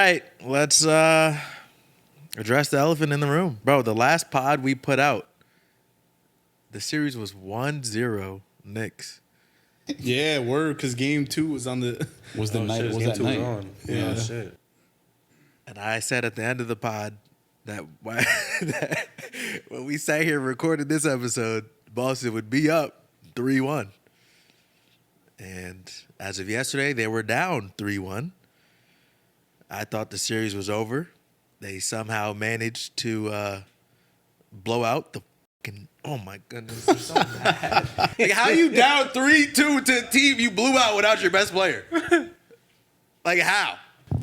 right, let's address the elephant in the room. Bro, the last pod we put out, the series was 1-0 Knicks. Yeah, word, because game 2 was on the... Was the night? Was that night? On. Yeah. Oh, shit. And I said at the end of the pod that when we sat here recording this episode, Boston would be up 3-1. And as of yesterday, they were down 3-1. I thought the series was over. They somehow managed to blow out the fucking... Oh, my goodness. I'm so mad. Like, how you down 3-2 to a team you blew out without your best player? Like, how?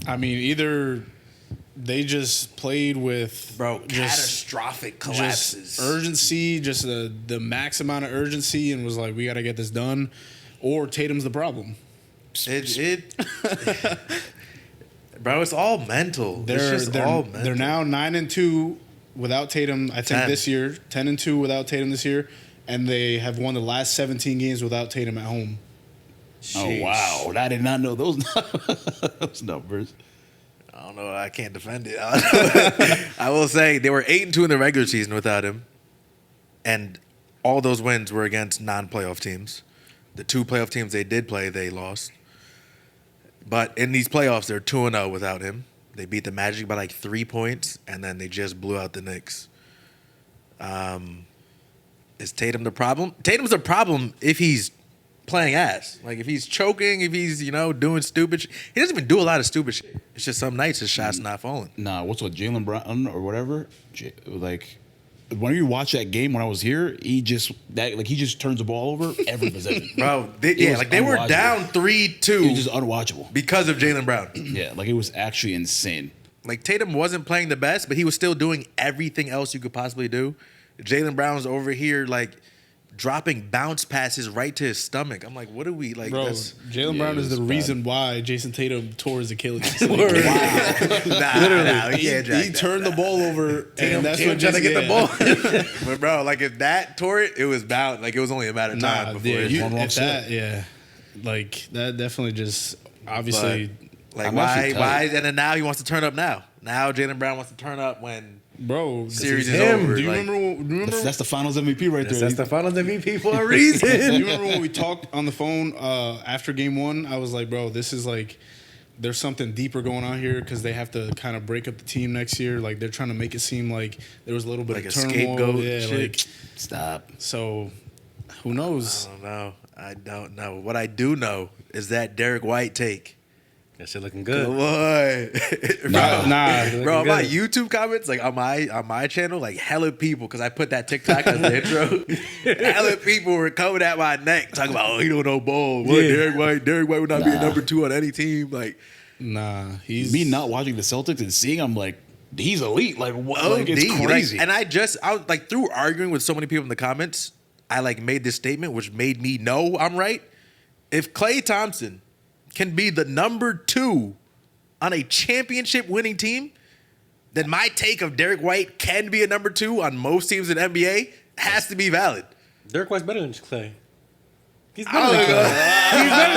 I mean, either they just played with... Bro, just catastrophic collapses. urgency, just the max amount of urgency, and was like, we got to get this done, or Tatum's the problem. Bro, it's all mental. It's just all mental. They're now 9-2 without Tatum. I think 10. this year, 10-2 without Tatum this year, and they have won the last 17 games without Tatum at home. Oh wow! I did not know those numbers. I don't know. I can't defend it. I will say they were 8-2 in the regular season without him, and all those wins were against non-playoff teams. The 2 playoff teams they did play, they lost. But in these playoffs, they're 2-0 without him. They beat the Magic by like 3 points, and then they just blew out the Knicks. Is Tatum the problem? Tatum's a problem if he's playing ass. Like, if he's choking, if he's, doing stupid shit. He doesn't even do a lot of stupid shit. It's just some nights his shot's not falling. Nah, what's with Jaylen Brown or whatever? Like, when you watch that game when I was here, he just turns the ball over every possession. Bro, they were down 3-2. It was just unwatchable. Because of Jaylen Brown. Yeah, like it was actually insane. Like, Tatum wasn't playing the best, but he was still doing everything else you could possibly do. Jaylen Brown's over here, like, dropping bounce passes right to his stomach. I'm like, what are we, like? Bro, Jaylen Brown is the reason why Jason Tatum tore his Achilles. Wow. Literally. He turned the ball over, and that's what trying to get the ball. Yeah. But, bro, like, if that tore it, it was bound. Like, it was only a matter of time before it like, that definitely just, obviously. But, like, why? And then now he wants to turn up now. Now Jaylen Brown wants to turn up when... Bro, series is over. Do you remember? That's the Finals MVP right there. That's the Finals MVP for a reason. Do you remember when we talked on the phone after game 1? I was like, bro, this is like, there's something deeper going on here because they have to kind of break up the team next year. Like, they're trying to make it seem like there was a little bit like of a turmoil. scapegoat Yeah, shit. like, Stop. So, who knows? I don't know. What I do know is that Derek White take. That shit looking good. Boy. Nah. Bro, on my YouTube comments, like on my channel, like hella people, because I put that TikTok as the intro. Hella people were coming at my neck talking about, oh, he don't know ball. What, Derek White would not be a number 2 on any team. Like, nah, me not watching the Celtics and seeing him like he's elite. Like, what? Like, it's like, crazy. and I was like, through arguing with so many people in the comments, I like made this statement which made me know I'm right. If Klay Thompson can be the number 2 on a championship winning team, then my take of Derek White can be a number 2 on most teams in the NBA has to be valid. Derek White's better than Klay. He's better than Klay. He's better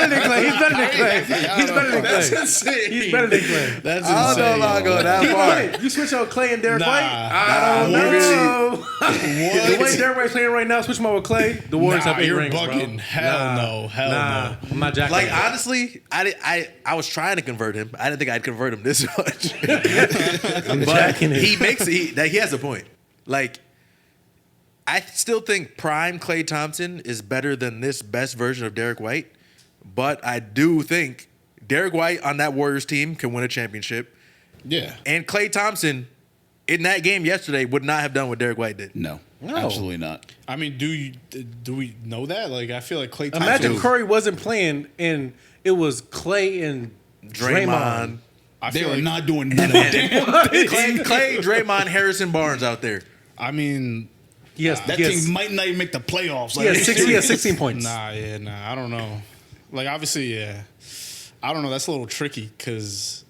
than Klay. He's better than Klay. He's better than Klay. That's insane. He's better than Klay. That's I insane. don't know if I'll go that far. You switch out Klay and Derek Nah. White? I don't know. What? The way Derek White's playing right now, switch him out with Klay, the Warriors have 8 you're rings, bugging. bro. Hell no. Hell no. I'm not jacking. Like, honestly, I was trying to convert him. I didn't think I'd convert him this much. I'm But jacking it. he has a point. Like, I still think prime Klay Thompson is better than this best version of Derek White, but I do think Derek White on that Warriors team can win a championship, Yeah. and Klay Thompson in that game yesterday would not have done what Derek White did. No, absolutely not. I mean, do we know that? Like, I feel like Klay Thompson. Imagine Curry wasn't playing and it was Klay and Draymond. They were not doing none of that. Klay, Draymond, Harrison Barnes out there. I mean, That team might not even make the playoffs. He has 16 points. Nah, I don't know. Like, obviously, yeah. I don't know. That's a little tricky because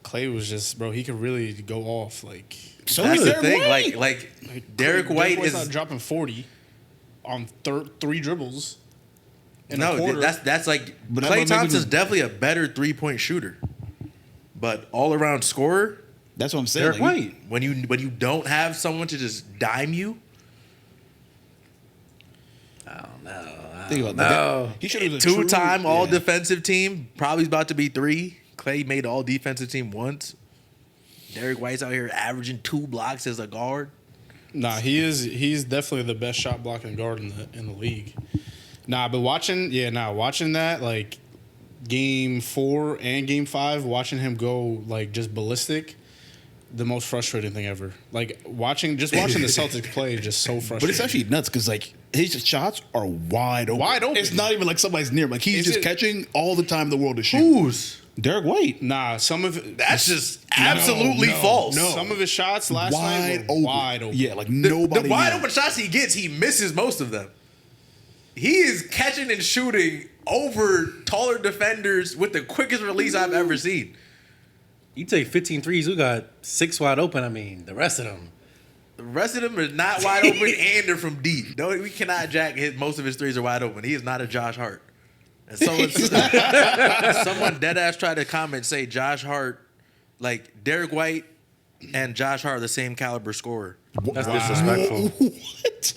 Klay was just, bro, he could really go off. Like, So That's is the Derek thing. White. Like Derek White White's is not dropping 40 on 3 dribbles. In a no. quarter. That's like But that Klay might make Thompson's him- definitely a better 3-point shooter. but all around scorer. That's what I'm saying. Derek White. When you don't have someone to just dime you, I don't know. Think about No. that. He should have been a true- two-time all yeah. defensive team. Probably about to be 3. Clay made all defensive team once. Derek White's out here averaging 2 blocks as a guard. Nah, he's definitely the best shot blocking guard in the league. Nah, but watching that, like game 4 and game 5, watching him go like just ballistic, the most frustrating thing ever. Like watching the Celtics play is just so frustrating. But it's actually nuts because like his shots are wide open. Wide open. It's not even like somebody's near him. Like he's Is just it- catching all the time in the world to shoot. Who's? Derek White. Nah, some of it, That's just absolutely no, false. no. some of his shots last Wide night were open. wide open. Yeah, like The nobody. wide near open shots he gets, he misses most of them. He is catching and shooting over taller defenders with the quickest release I've ever seen. You take 15 threes, we got 6 wide open. I mean, the rest of them. The rest of them are not wide open and they're from deep. No, we cannot jack most of his threes are wide open. He is not a Josh Hart. And someone dead ass tried to comment say Josh Hart, like Derek White and Josh Hart are the same caliber scorer. That's disrespectful. What?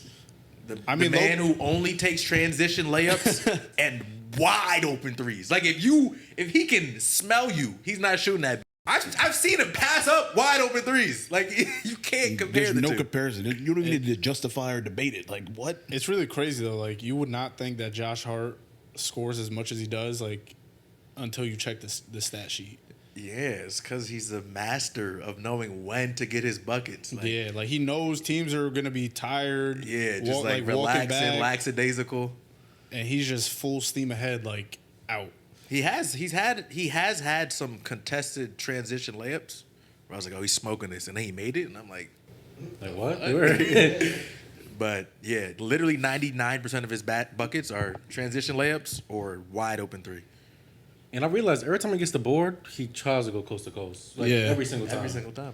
I mean, the man who only takes transition layups and wide open threes. Like if he can smell you, he's not shooting that. I've seen him pass up wide open threes. Like you can't compare There's the no two. comparison. You don't even need to justify or debate it. Like what? It's really crazy though. Like you would not think that Josh Hart scores as much as he does, like until you check the stat sheet. Yeah, it's because he's the master of knowing when to get his buckets. Like, Yeah, like he knows teams are gonna be tired. yeah, just like walking relaxing, back, lackadaisical. and he's just full steam ahead, like out. He has had some contested transition layups where I was like, oh, he's smoking this, and then he made it, and I'm like, Like, what? but yeah, literally 99% of his buckets are transition layups or wide open three. And I realized every time he gets the board, he tries to go coast to coast. Like, Yeah. every single time. Every single time.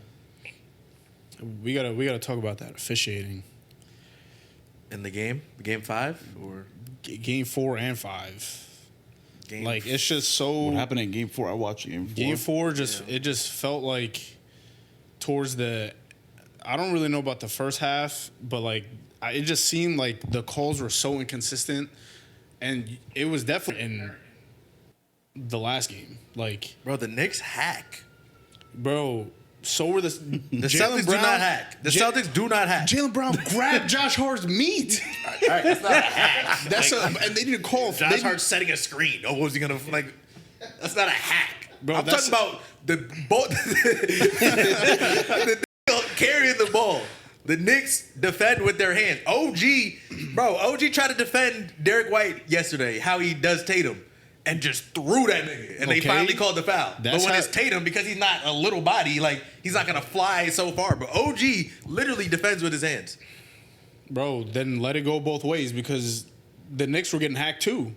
We gotta talk about that officiating. In the game 5 or Game 4 and 5. game Like it's just so. What happened in Game 4? I watched Game 4. Game 4 it just felt like towards the. I don't really know about the first half, but like it just seemed like the calls were so inconsistent, and it was definitely in the last game. Like, bro, the Knicks hack. bro, so were the The Celtics do not hack. The Celtics do not hack. Jaylen Brown grabbed Josh Hart's meat. All right, that's not a hack. That's and they didn't call. Josh they- Hart setting a screen. Oh, was he gonna like? That's not a hack, Bro, I'm that's- talking about the ball, the carrying the ball. The Knicks defend with their hands. OG tried to defend Derek White yesterday. How he does Tatum. And just threw that nigga. And they Okay. finally called the foul. That's but when how- it's Tatum, because he's not a little body, like he's not gonna fly so far. But OG literally defends with his hands. Bro, then let it go both ways because the Knicks were getting hacked too.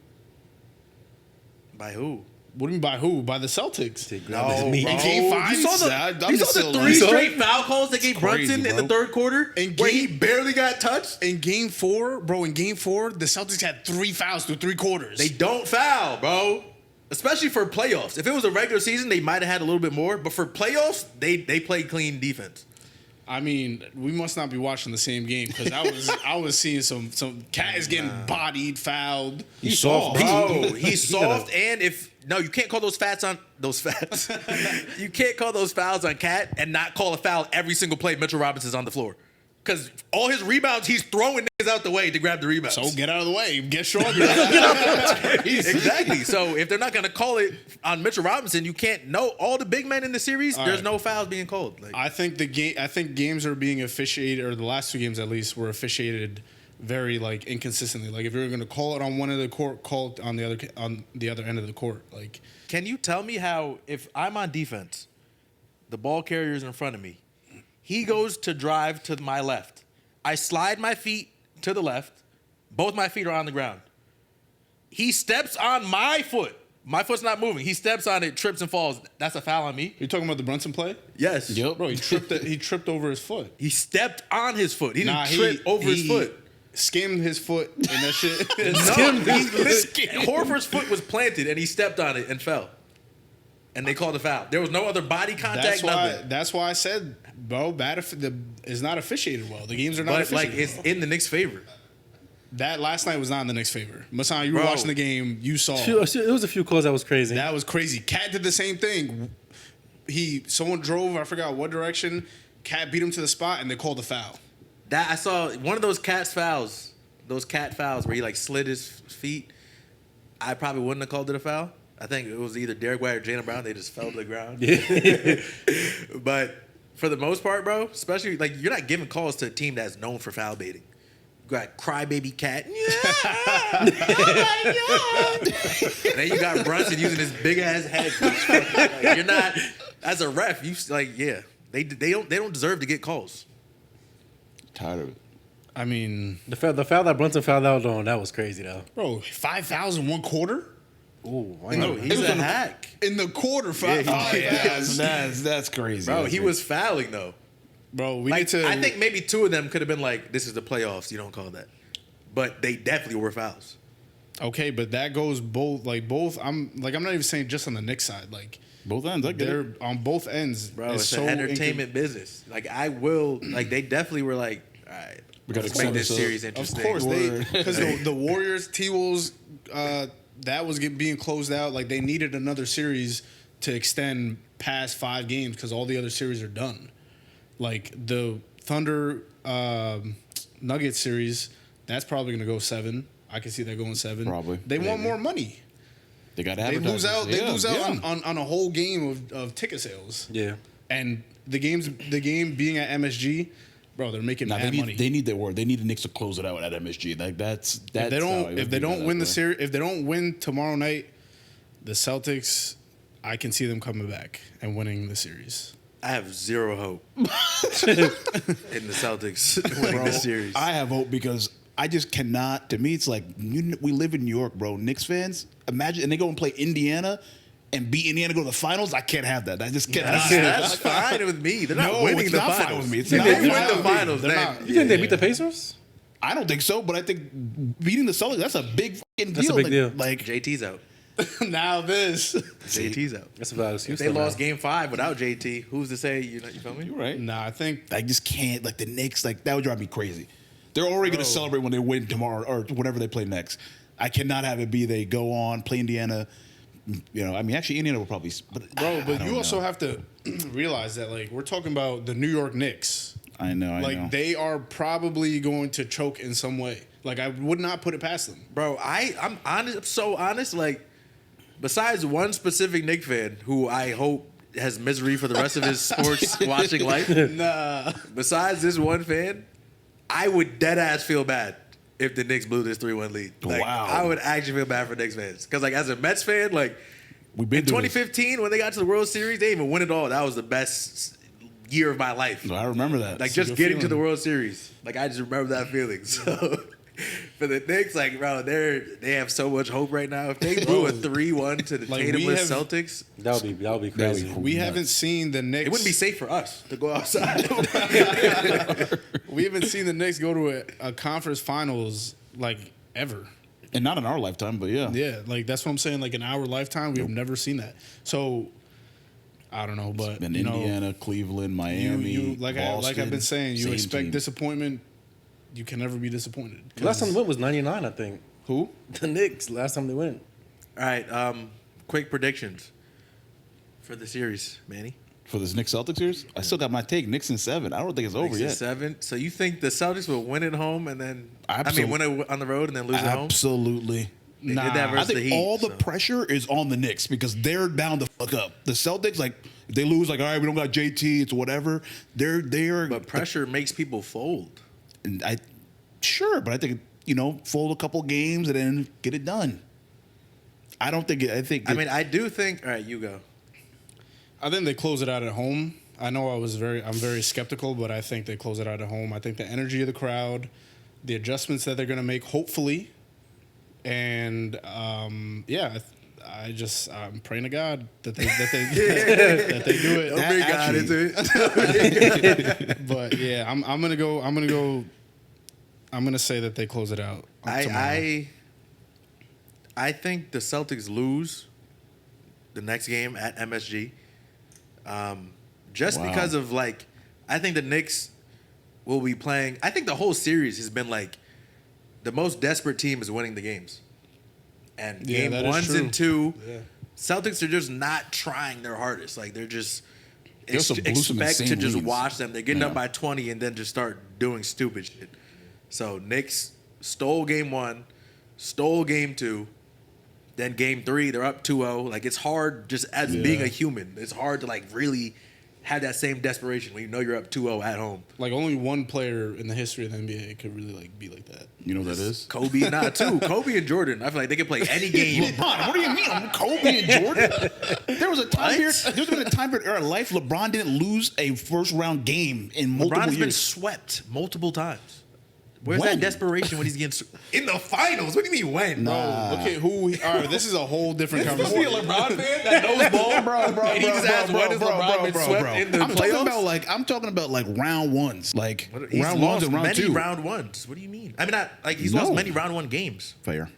By who? What do you mean by who? By the Celtics. No, his meat. bro. In game 5? You saw I'm the just still 3 like- straight foul calls they gave crazy, Brunson in the bro. third quarter, In where he game- barely got touched. In game 4, bro, the Celtics had 3 fouls through 3 quarters. They don't foul, bro. Especially for playoffs. If it was a regular season, they might have had a little bit more. But for playoffs, they play clean defense. I mean, we must not be watching the same game because I was seeing some cat is getting bodied, fouled. He's soft. Bro, he's soft, and you can't call those fats. You can't call those fouls on Cat and not call a foul every single play Mitchell Robinson's on the floor. Because all his rebounds, he's throwing niggas out the way to grab the rebounds. So get out of the way, get stronger. Exactly. So if they're not going to call it on Mitchell Robinson, you can't know all the big men in the series. All There's right. no fouls being called. Like, I think games are being officiated, or the last 2 games at least were officiated very like inconsistently. Like if you're going to call it on one end of the court, call it on the other end of the court. Like can you tell me how, if I'm on defense, the ball carrier's in front of me, he goes to drive to my left, I slide my feet to the left, both my feet are on the ground. He steps on my foot. My foot's not moving. He steps on it, trips and falls. That's a foul on me. you're talking about the Brunson play, Yes. Yep. bro. He tripped over his foot. He stepped on his foot. He didn't Nah, trip over his foot. Skimmed his foot and that shit. No, Horford's foot was planted and he stepped on it and fell. and they called a foul. There was no other body contact. Nothing. That's why I said, bro, is not officiated well. The games are not But officiated. like it's well. in the Knicks' favor. That last night was not in the Knicks' favor. Masan, you were Bro. watching the game. You saw It was a few calls that was crazy. that was crazy. Cat did the same thing. Someone drove. I forgot what direction. Cat beat him to the spot, and they called a foul. That I saw one of those cat fouls where he like slid his feet. I probably wouldn't have called it a foul. I think it was either Derek White or Jaylen Brown. They just fell to the ground. But for the most part, bro, especially like you're not giving calls to a team that's known for foul baiting. You got crybaby cat. Yeah, oh my God. And then you got Brunson using his big ass head. Like, you're not as a ref. You like yeah. They don't deserve to get calls. Tired of it. I mean, The foul that Brunson fouled out on, that was crazy though. bro, 5,000 1 quarter Ooh, I No, know. he's a hack. in the quarter. That's crazy. Bro, That's he crazy. was fouling though. Bro, we Like, need to. I think maybe 2 of them could have been like, "This is the playoffs. You don't call that." But they definitely were fouls. Okay, but that goes both. I'm not even saying just on the Knicks side. Like both ends. I get they're it. on both ends. Bro, it's an entertainment business. Like I will, like they definitely were like, all right, We gotta let's make this extend this up." series Of interesting. course, Word. because the Warriors, T-Wolves, that was being closed out. Like they needed another series to extend past 5 games because all the other series are done. Like the Thunder Nuggets series, that's probably going to go 7. I can see that going 7. Probably. They want Maybe. more money. They got They lose out. They lose out yeah. on a whole game of ticket sales. Yeah. And the game being at MSG, bro, they're making Nah, mad money. they need their word. They need the Knicks to close it out at MSG. Like that's If they don't win the series, if they don't win tomorrow night, the Celtics, I can see them coming back and winning the series. I have zero hope in the Celtics winning this series. I have hope because I just cannot. To me, it's like we live in New York, bro. Knicks fans, imagine, and they go and play Indiana and beat Indiana, go to the finals. I can't have that. I just cannot. That's fine with me. They're not No, winning it's the not fine finals. with me. It's If not they fine win with the me. finals, They're then not- You think they beat the Pacers? I don't think so, but I think beating the Celtics, that's a big fucking deal. That's a big deal. Like JT's out. Now this, JT's out. That's a valid If excuse. they though, lost man. Game 5 without JT, who's to say you feel me? you're right. nah, I think I just can't. Like the Knicks, like that would drive me crazy. They're already going to celebrate when they win tomorrow or whenever they play next. I cannot have it be they go on play Indiana. You know, I mean, actually, Indiana will probably. But bro. But I you don't also know. have to realize that like we're talking about the New York Knicks. I know. I Like know. they are probably going to choke in some way. Like I would not put it past them. Bro, I'm honest. I'm so honest. Like, besides one specific Knicks fan who I hope has misery for the rest of his sports watching life. Nah, Besides this one fan, I would dead ass feel bad if the Knicks blew this 3-1 lead. Like, Wow. I would actually feel bad for Knicks fans because, like, as a Mets fan, like We've been in doing this. 2015 when they got to the World Series, they didn't even win it all. That was the best year of my life. I remember that. Like a just good getting to feeling. the World Series. Like I just remember that feeling. So for the Knicks, like bro, they have so much hope right now. If they blew a 3-1 to the Like, we Tatumless have- Celtics, That would be crazy. cool. we Nuts. haven't seen the Knicks. it wouldn't be safe for us to go outside. We haven't seen the Knicks go to a conference finals like ever. and not in our lifetime, but yeah. Yeah, like that's what I'm saying. Like in our lifetime, we've never seen that. So I don't know, but And you know, Indiana, Cleveland, Miami, you like I've Boston, been saying, you same expect team. disappointment. You can never be disappointed. Last time they went was '99, I think. Who? The Knicks. Last time they went. All right, quick predictions for the series, Manny. For this Knicks Celtics series? I still got my take. Knicks in 7. I don't think it's over Knicks in yet. 7. So you think the Celtics will win at home and then win it on the road and then lose at home? Absolutely. They did that I versus think the Heat, all the so. pressure is on the Knicks because they're down the fuck up. The Celtics, like, if they lose, like, all right, we don't got JT, it's whatever. They're But pressure makes people fold. and sure, but I think, fold a couple games and then get it done. I don't think I think I mean, I do think. All right, you go. I think they close it out at home. I know I'm very skeptical, but I think they close it out at home. I think the energy of the crowd, the adjustments that they're going to make, hopefully, and I'm praying to God that they that they do it. Don't bring God actually- into it. But yeah, I'm gonna say that they close it out. tomorrow. I think the Celtics lose the next game at MSG. Just Wow. because of like, I think the Knicks will be playing. I think the whole series has been like, the most desperate team is winning the games, and Yeah, game that is 1s true. and 2, Yeah. Celtics are just not trying their hardest. Like they're just They also blew some expect to insane just leads. watch them. They're getting Yeah. up by 20 and then just start doing stupid shit. So Knicks stole game 1, stole game 2, then game 3 they're up 2-0. Like it's hard just as being a human. It's hard to like really have that same desperation when you know you're up 2-0 at home. Like only one player in the history of the NBA could really like be like that. You know what that is? Kobe, not two. Kobe and Jordan. I feel like they could play any game. LeBron, what do you mean? Kobe and Jordan? There was a time period. There's been a time period in our life LeBron didn't lose a first round game in multiple LeBron's been years. swept multiple times. Where's When? that desperation when he's getting in the finals? What do you mean when? Nah. Look at who. All right, this is a whole different conversation. LeBron fan that knows ball, bro, And he just asked, when has LeBron been swept in the playoffs? I'm talking about like round ones, like He's round lost ones and round many two. round ones. What do you mean? I mean, not like he's No. lost many round 1 games. Fair.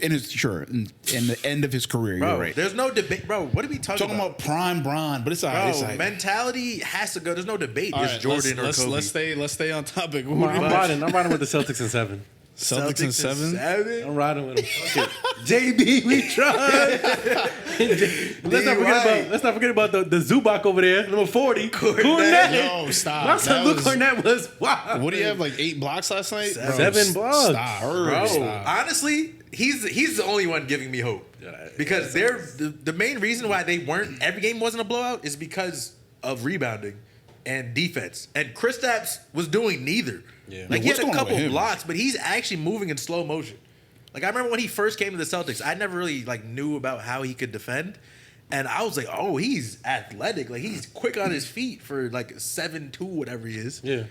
And it's sure in the end of his career, Bro, you're right. there's no debate. Bro, what are we talking Talking about prime Bron, but it's all right. It's all Bro, right. mentality has to go. There's no debate. All It's right, Jordan or let's, Kobe. let's stay on topic. I'm riding with the Celtics in 7. Celtics in 7. I'm riding with them. JB, we tried. Let's not forget about the Zubac over there, number 40. Kornet. Yo, stop. My son That Luke was- Kornet was wow. What do you have? Like 8 blocks last night? Bro, 7 blocks. Stop, Bro, Stop. honestly, he's the only one giving me hope. Because they're the main reason why they weren't every game wasn't a blowout is because of rebounding and defense. And Kristaps was doing neither. Yeah. Like he What's had a going on couple with him? blocks, but he's actually moving in slow motion. Like I remember when he first came to the Celtics, I never really like knew about how he could defend. And I was like, oh, he's athletic. Like he's quick on his feet for like 7'2", whatever he is. Yeah.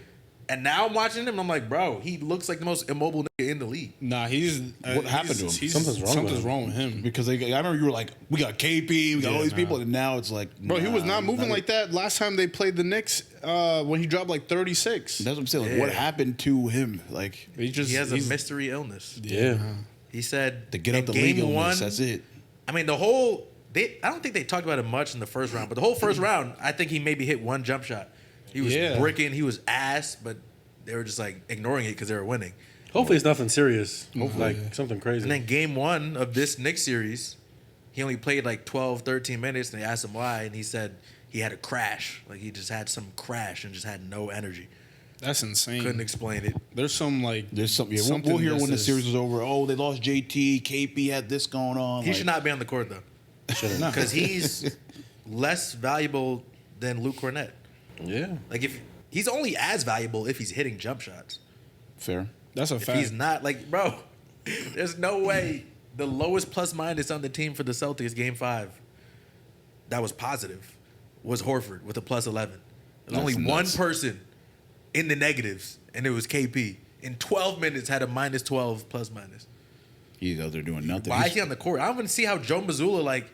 And now I'm watching him, and I'm like, bro, he looks like the most immobile nigga in the league. Nah, he's. What happened to him? Something's wrong with him. wrong with him. Because I remember you were like, we got KP, we got all these people, and now it's like, Bro, he was not moving not like that last time they played the Knicks when he dropped like 36. That's what I'm saying. Like, what Yeah. happened to him? Like He just He has a he's- mystery illness. Yeah. He said to get in out the game league one. illness, that's it. I mean, the whole. I don't think they talked about it much in the first round, but the whole first round, I think he maybe hit one jump shot. He was Yeah. bricking, he was ass, but they were just like ignoring it because they were winning. Hopefully it's nothing serious. Like something crazy. And then game 1 of this Knicks series, he only played like 12, 13 minutes, and they asked him why, and he said he had a crash. Like he just had some crash and just had no energy. That's insane. Couldn't explain it. There's some like There's something. Yeah, something we'll hear that when the says- series is over. Oh, they lost JT. KP had this going on. He like, should not be on the court though, because he's less valuable than Luke Kornet. yeah. Like if he's only as valuable if he's hitting jump shots. Fair. That's a If fact. he's not, like, bro, there's no way the lowest plus minus on the team for the Celtics game 5 that was positive was Horford with a plus 11. There's That's only nuts. one person in the negatives, and it was KP. In 12 minutes, had a minus 12 plus minus. He's out there doing nothing. Why is He's- he on the court? I don't even see how Joe Mazzulla, like,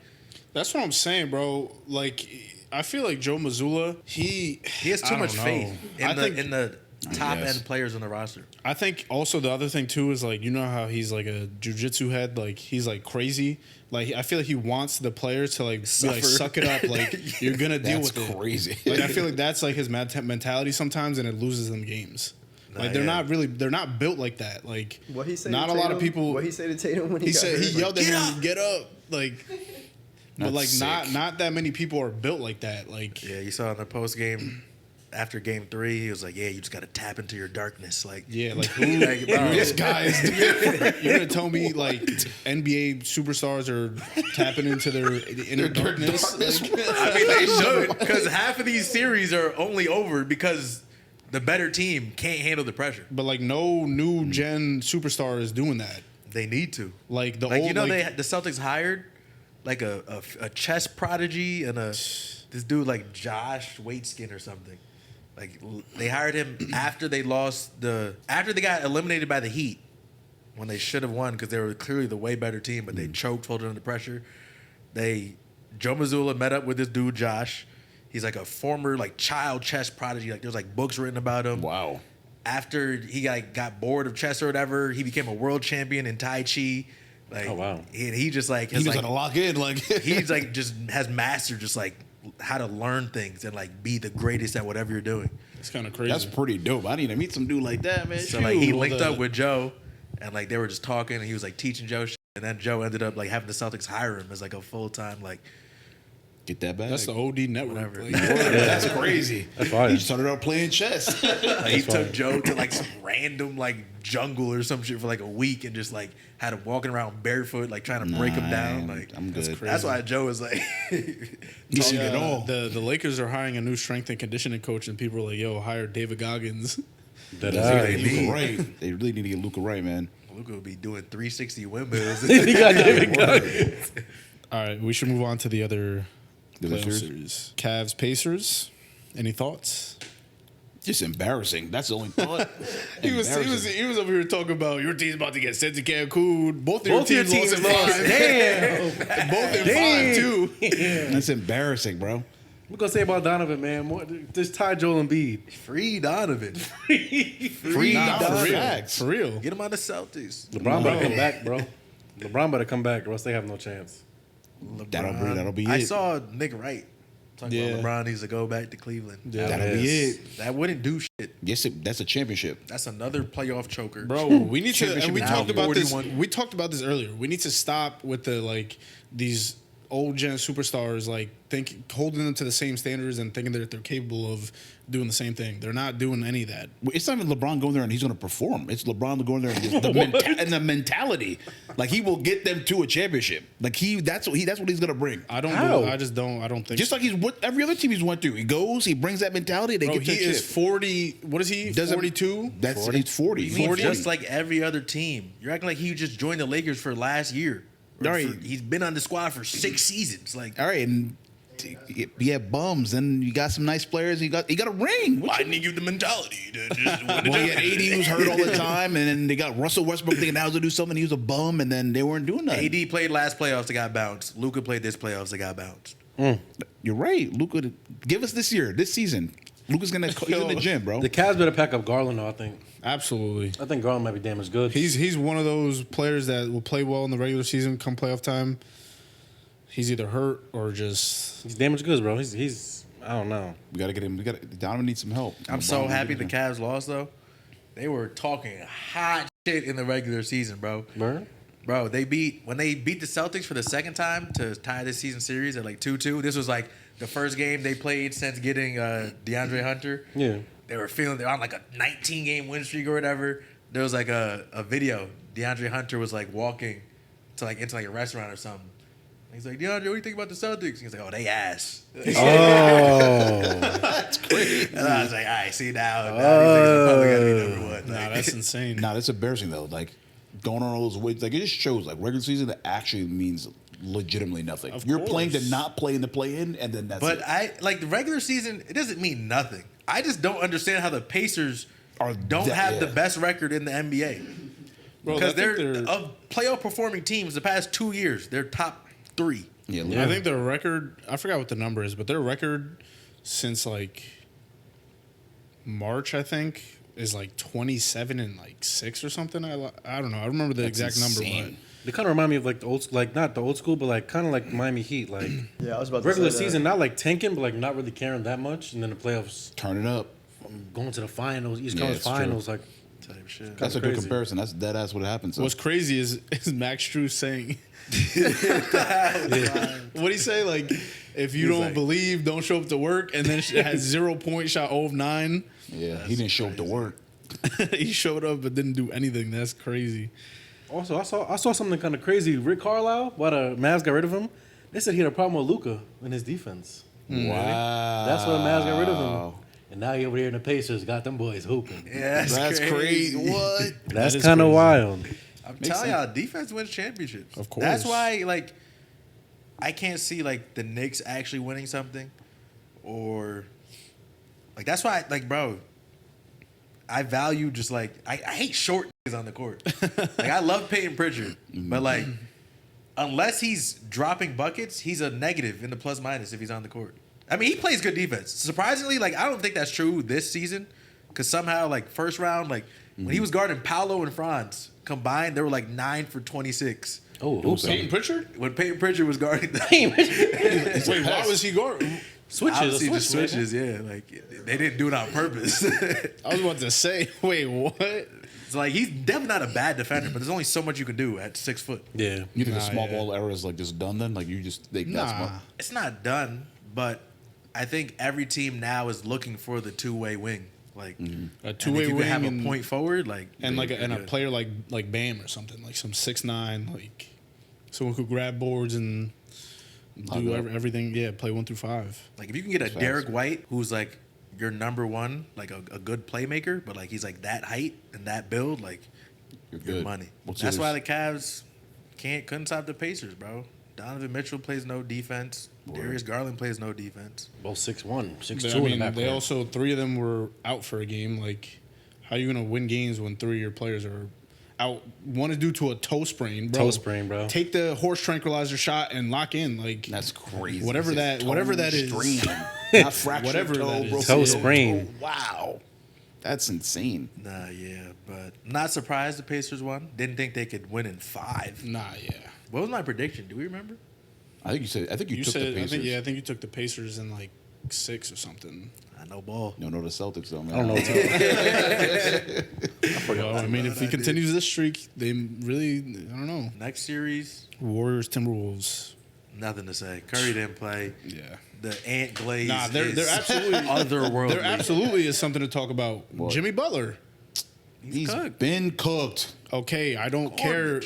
That's what I'm saying, bro. Like, I feel like Joe Mazzulla, he he has too I much don't faith know. in the top guess. end players on the roster. I think also the other thing too is like, you know how he's like a jujitsu head, like he's like crazy. Like I feel like he wants the players to like be like Suffer. suck it up, like you're gonna deal That's with it. crazy. Like I feel like that's like his mentality sometimes, and it loses them games. Like they're yeah. they're not built like that. Like What he say? not to a lot Tatum? of people. What he say to Tatum when he He got said hurt? he Like, yelled at "Get him, up!" "Get up!" Like, but That's like sick. not that many people are built like that. Like Yeah, you saw in the post game after game 3, he was like, "Yeah, you just got to tap into your darkness." Like, yeah, like who? like, bro, This guy is. You're gonna tell me like NBA superstars are tapping into their inner darkness? Like, I mean, they should, because half of these series are only over because the better team can't handle the pressure. but like no new gen superstar is doing that. They need to. Like the Like, old, you know, like, the Celtics hired like a chess prodigy and this dude like Josh Waitskin or something. Like they hired him after they after they got eliminated by the Heat when they should have won because they were clearly the way better team, but they choked, folded under pressure. Joe Mazzulla met up with this dude Josh. He's like a former like child chess prodigy. Like there's like books written about him. Wow. After he got bored of chess or whatever, he became a world champion in Tai Chi. Like, Oh, wow. And he just like He has just like had to lock in. Like he's like just has mastered just like how to learn things and like be the greatest at whatever you're doing. It's kind of crazy. that's pretty dope. I need to meet some dude like that, man. So like he Shoot, linked the- up with Joe, and like they were just talking, and he was like teaching Joe shit, and then Joe ended up like having the Celtics hire him as like a full time like Get that back. That's the OD network. Whatever. Like, That's crazy. That's fire. He just started out playing chess. Like, he fire. took Joe to like some random like jungle or some shit for like a week and just like had him walking around barefoot, like trying to break him down. Man, Like I'm good. that's why Joe was like, He's seen Yeah, it all. the Lakers are hiring a new strength and conditioning coach, and people are like, "Yo, hire David Goggins." That They is. need. Luka Wright. They really need to get Luka Wright, man. Luka would be doing 360 windmills. He got David Goggins. All right, we should move on to the other The other playoff series? series. Cavs Pacers. Any thoughts? Just embarrassing. That's the only thought. He was over here talking about your team's about to get sent to Cancun. Both of Both your your teams teams lost in lost. five. Damn. Both in Damn. 5 too. That's embarrassing, bro. What gonna say about Donovan, man? What, just tie Joel Embiid. Free Donovan. Free Nah, down for real. facts. For real. Get him on the Celtics. LeBron better come back, bro. LeBron better come back, or else they have no chance. That'll be I it. saw Nick Wright talking Yeah. about LeBron needs to go back to Cleveland. Yeah. That'll be it. That wouldn't do shit. Yes, that's a championship. That's another playoff choker. Bro, we need to, and we Championship talked now, about this. 41. We talked about this earlier. We need to stop with the like these old gen superstars, like holding them to the same standards and thinking that they're capable of doing the same thing. They're not doing any of that. It's not even LeBron going there and he's going to perform. It's LeBron going there and just and the mentality. Like he will get them to a championship. Like that's what he's going to bring. I don't. How? I just don't. I don't think. Just like he's what every other team he's went through. He goes, he brings that mentality. They bro, get he to is chip. 40. What is he? Doesn't- 42. That's 40. You mean 40? just like every other team. You're acting like he just joined the Lakers for last year. Or Right. he's been on the squad for 6 seasons. Like, All right, and you have bums, and you got some nice players. You got a ring. why didn't he give the mentality to just win the Well, he had AD championship? who's hurt all the time, and then they got Russell Westbrook thinking that was to do something. He was a bum, and then they weren't doing nothing. AD played last playoffs, they got bounced. Luka played this playoffs, they got bounced. You're right, Luka. Give us this year, this season. Luka's he's in the gym, bro. The Cavs better pack up Garland, though, I think. Absolutely. I think Garland might be damaged good. He's one of those players that will play well in the regular season. Come playoff time, he's either hurt or just. He's damaged goods, bro. He's I don't know. We got to get him. Donovan needs some help. I'm so happy the Cavs lost, though. They were talking hot shit in the regular season, bro. Burn? Bro, when they beat the Celtics for the second time to tie this season series at like 2-2. This was like the first game they played since getting DeAndre Hunter. Yeah. They were they're on like a 19-game win streak or whatever. There was like a video. DeAndre Hunter was like walking to like into like a restaurant or something. He's like, DeAndre, what do you think about the Celtics? He's like, oh, they ass. Oh. That's great. And I was like, all right, see now these niggas are probably gonna be number one. Nah, Like, that's insane. Nah, that's embarrassing though. Like going on all those weights, like it just shows like regular season that actually means legitimately nothing. Of You're playing to course. not play in the play-in, and then that's but it. I like the regular season. It doesn't mean nothing. I just don't understand how the Pacers don't that- have the yeah. best record in the NBA Bro, because I think they're of playoff performing teams. The past 2 years, they're top 3. Yeah, I think their record. I forgot what the number is, but their record since like March, I think, is like 27 and like 6 or something. I don't know. I remember the That's exact number, insane. They kind of remind me of like the old, like not the old school, but like kind of like Miami Heat, like Yeah, I was about to regular say that. season, not like tanking, but like not really caring that much, and then the playoffs, turn it up. going to the finals, East Yeah, Conference it's true. finals, like Type shit. That's a good crazy. comparison. That's dead ass what happens. So. What's crazy is Max Strus saying, "What do you say? Like, if you don't like- believe, don't show up to work." And then had 0 point shot 0 of 9. Yeah, he didn't show up to work. He showed up but didn't do anything. That's crazy. Also, I saw something kind of crazy. Rick Carlisle, why the Mavs got rid of him? They said he had a problem with Luka in his defense. Wow, That's why the Mavs got rid of him. And now he over here in the Pacers got them boys hooping. Yeah, That's crazy. What? That's is kind of crazy. wild. I'm telling y'all, defense wins championships. Of course. That's why, like, I can't see like the Knicks actually winning something, or like that's why, like, bro, I value just like I hate short niggas on the court. Like, I love Peyton Pritchard, but like, unless he's dropping buckets, he's a negative in the plus minus if he's on the court. I mean, he plays good defense. Surprisingly, like, I don't think that's true this season, because somehow, like, first round, like when he was guarding Paolo and Franz combined, they were like 9 for 26. Oh, who's Peyton Pritchard? When Peyton Pritchard was guarding the Wait, why was he guarding? switches? obviously the switch, switches, yeah. Like they didn't do it on purpose. I was about to say, wait, what? It's like he's definitely not a bad defender, but there's only so much you can do at 6 foot. Yeah. You think the Nah, small yeah. ball era is like just done then? Like you just think that's Nah. It's not done, but I think every team now is looking for the two-way wing. Like A and two-way if you wing can have a and, point forward, like and like a, and a good. player like Bam or something, like some 6'9", like someone who could grab boards and do everything. Yeah, play 1 through 5. Like if you can get a Derek White who's like your number one, like a good playmaker, but like he's like that height and that build, like You're your good. money. What's That's yours? why the Cavs couldn't stop the Pacers, bro. Donovan Mitchell plays no defense. Darius Garland plays no defense. Both 6'1", 6'2" I in mean, the they backcourt. also 3 of them were out for a game. Like, how are you gonna win games when 3 of your players are out? One is due to a toe sprain, bro. Toe sprain, bro. Take the horse tranquilizer shot and lock in. Like That's crazy. Whatever It's that- whatever toe that is. strain. Not fractured Whatever toe, that is. broken Toe toe. sprain. Wow. That's insane. Nah, yeah, but not surprised the Pacers won. Didn't think they could win in 5. Nah, yeah. What was my prediction? Do we remember? I think you You took said the Pacers. I think you took the Pacers in like 6 or something. I know ball. You don't know the Celtics though, man. I don't know. What to Well, I mean, if he continues this streak, they really, I don't know. Next series, Warriors, Timberwolves. nothing to say. Curry didn't play. Yeah. The ant glaze. Nah, they're is absolutely otherworldly. There absolutely is something to talk about. What? Jimmy Butler. He's cooked. been cooked. Okay, I don't care.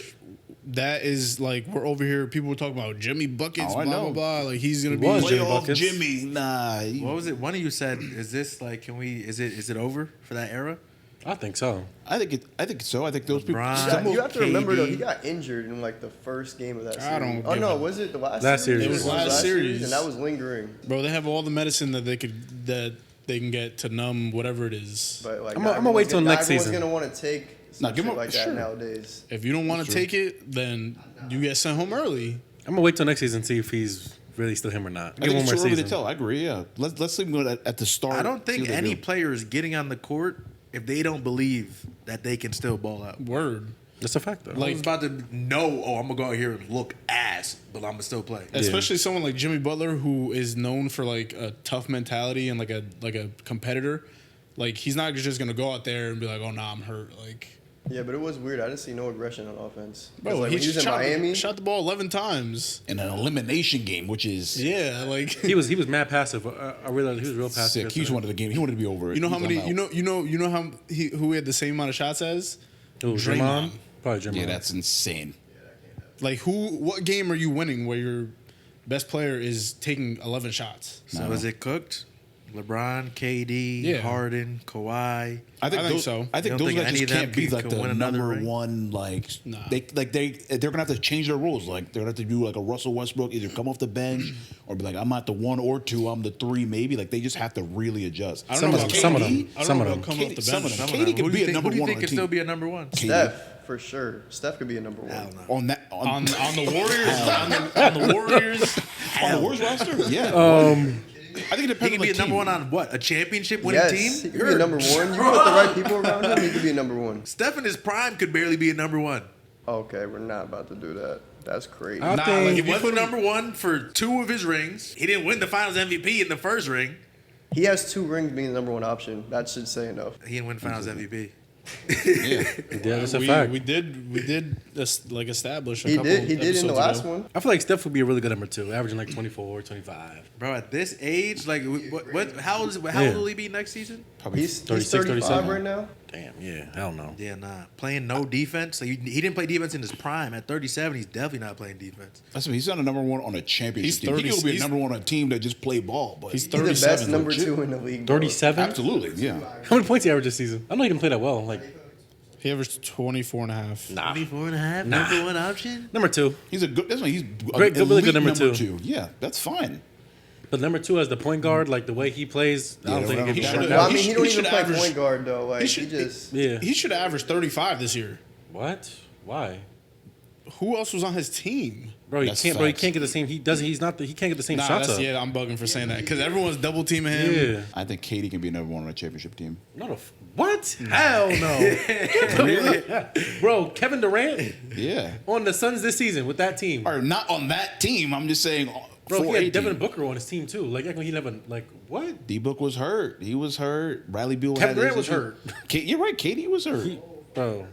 That is like we're over here. People were talking about Jimmy buckets, Oh, I blah know. blah blah. Like he's gonna He be. was. Jimmy Playoff buckets. Jimmy. Nah. What was it? One of you said, "Is this like? Can we? Is it over for that era?" I think so. I think so. I think those people. LeBron. some of- You have to remember though, KD. he got injured in like the first game of that series. I don't Oh give no, a- was it the last Last series. It was last series. and that was lingering. Bro, they have all the medicine that they can get to numb whatever it is. But like, I'm gonna wait till next everyone's season. gonna want to take some give shit him- like sure. that nowadays. If you don't want to take it, then you get sent home early. I'm gonna wait till next season and see if he's really still him or not. I Give think one it's more too early season. to tell. I agree. Yeah. Let's see him go at the start. I don't see think what they any do. player is getting on the court if they don't believe that they can still ball out. Word. That's a fact though. Like- Like, about to know, I'm gonna go out here and look ass, but I'm gonna still play. Especially someone like Jimmy Butler, who is known for like a tough mentality and like a competitor. Like he's not just gonna go out there and be like, "Oh, nah, I'm hurt." Like, Yeah, but it was weird. I didn't see no aggression on offense. 'Cause, bro, like, he when he was in shot, Miami. shot the ball 11 times. in an elimination game, which is Yeah, like he was mad passive. I realized he was real passive. sick. He just wanted the game. He wanted to be over it. you know how He's many out. you know how who had the same amount of shots as Who, Draymond. Draymond? Probably Draymond. Yeah, that's insane. Like what game are you winning where your best player is taking 11 shots? So is it cooked? LeBron, KD, Yeah. Harden, Kawhi. I think think so. I You think don't those think guys any just of them can't be can like the win another number ring? one. Like Nah. they're gonna have to change their rules. Like they're gonna have to do like a Russell Westbrook, either come off the bench or be like, I'm not the 1 or 2, I'm the 3 maybe. Like they just have to really adjust. I don't Some know of about them. Some of KD. them. I don't Some know of about them. coming off the Some of bench. them. Some of KD them. could Who do be you a think, number who do you one think on can the still team. be a number one? Steph for sure. Steph could be a number one. Hell no. On that On the Warriors, on the Warriors, on the Warriors roster, yeah. I think it depends He can on be the a number team. one on what? A championship winning Yes, team? he could be a number one. You put the right people around him, he could be a number one. Steph in his prime could barely be a number one. Okay, we're not about to do that. That's crazy. I Nah, think like, He if you was put the him- number one for 2 of his rings. He didn't win the Finals MVP in the first ring. He has 2 rings being the number one option. That should say enough. He didn't win Finals MVP. Yeah. yeah, that's a we fact. did like establish. He did in the episodes last ago. one. I feel like Steph would be a really good number 2, averaging like 24, 25. Bro, at this age, like, what? How old Yeah. will he be next season? Probably He's 36, 35 37. right now. Damn, yeah, hell no. Yeah, nah. Playing no defense. Like, he didn't play defense in his prime. At 37, he's definitely not playing defense. That's what he's not a number one on a championship He's team. He 30 could be a he's- number one on a team that just play ball. But He's He's the 37. best number legit. 2 in the league. bro. 37? absolutely, yeah. How many points he averaged this season? I know he can play that well. Like, He averaged 24 and a half. nah. 24 and a half, Nah. number one option? Number 2. He's a good. That's why he's Great, a really good elite number two. Yeah, that's fine. But number 2 as the point guard, like the way he plays, I don't Yeah, think well, he he can should've- work Well, I out. mean, he don't he even should play average- point guard though. Like he should- just Yeah. He should have averaged 35 this year. What? Why? Who else was on his team? Bro, he That's can't. Bro, he facts. can't get the same. He doesn't. He can't get the same Nah, shots that's, up. yeah, I'm bugging for saying that because everyone's double teaming him. Yeah. I think Katie can be number one on a championship team. What? Hell no. Bro, Kevin Durant Yeah. on the Suns this season with that team. Or not on that team. I'm just saying. Bro, he for a had Devin team. Booker on his team too. Like he never what? D-Book was hurt. He was hurt. Bradley Beal Kevin had Durant his was issue. hurt. You're right. Katie was hurt. Bro,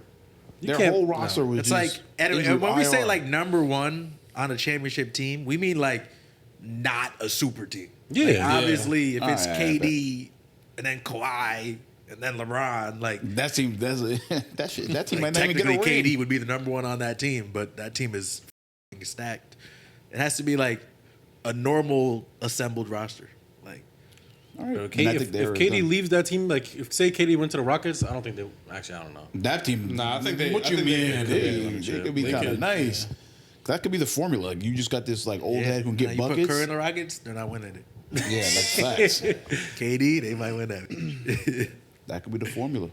you Their can't- whole roster was It's just like, and injury when we say IR. like number one on a championship team, we mean like not a super team. Yeah. Like, Yeah. obviously, if it's yeah, KD and then Kawhi and then LeBron, like that team. That team Like, might not even get a technically, ring. KD would be the number one on that team, but that team is f***ing stacked. It has to be like a normal assembled roster. Like, All right. Bro, And KD, I if think they're KD done. leaves that team, like if say KD went to the Rockets, I don't think they. Actually, I don't know. That team. Nah, I think they- What I you think they mean? could They could be They kind of could, nice. That could be the formula. Like, you just got this like old head who can now get you put buckets. Kerr in the Rockets, they're not winning it. Yeah, like facts. KD, they might win that. That could be the formula.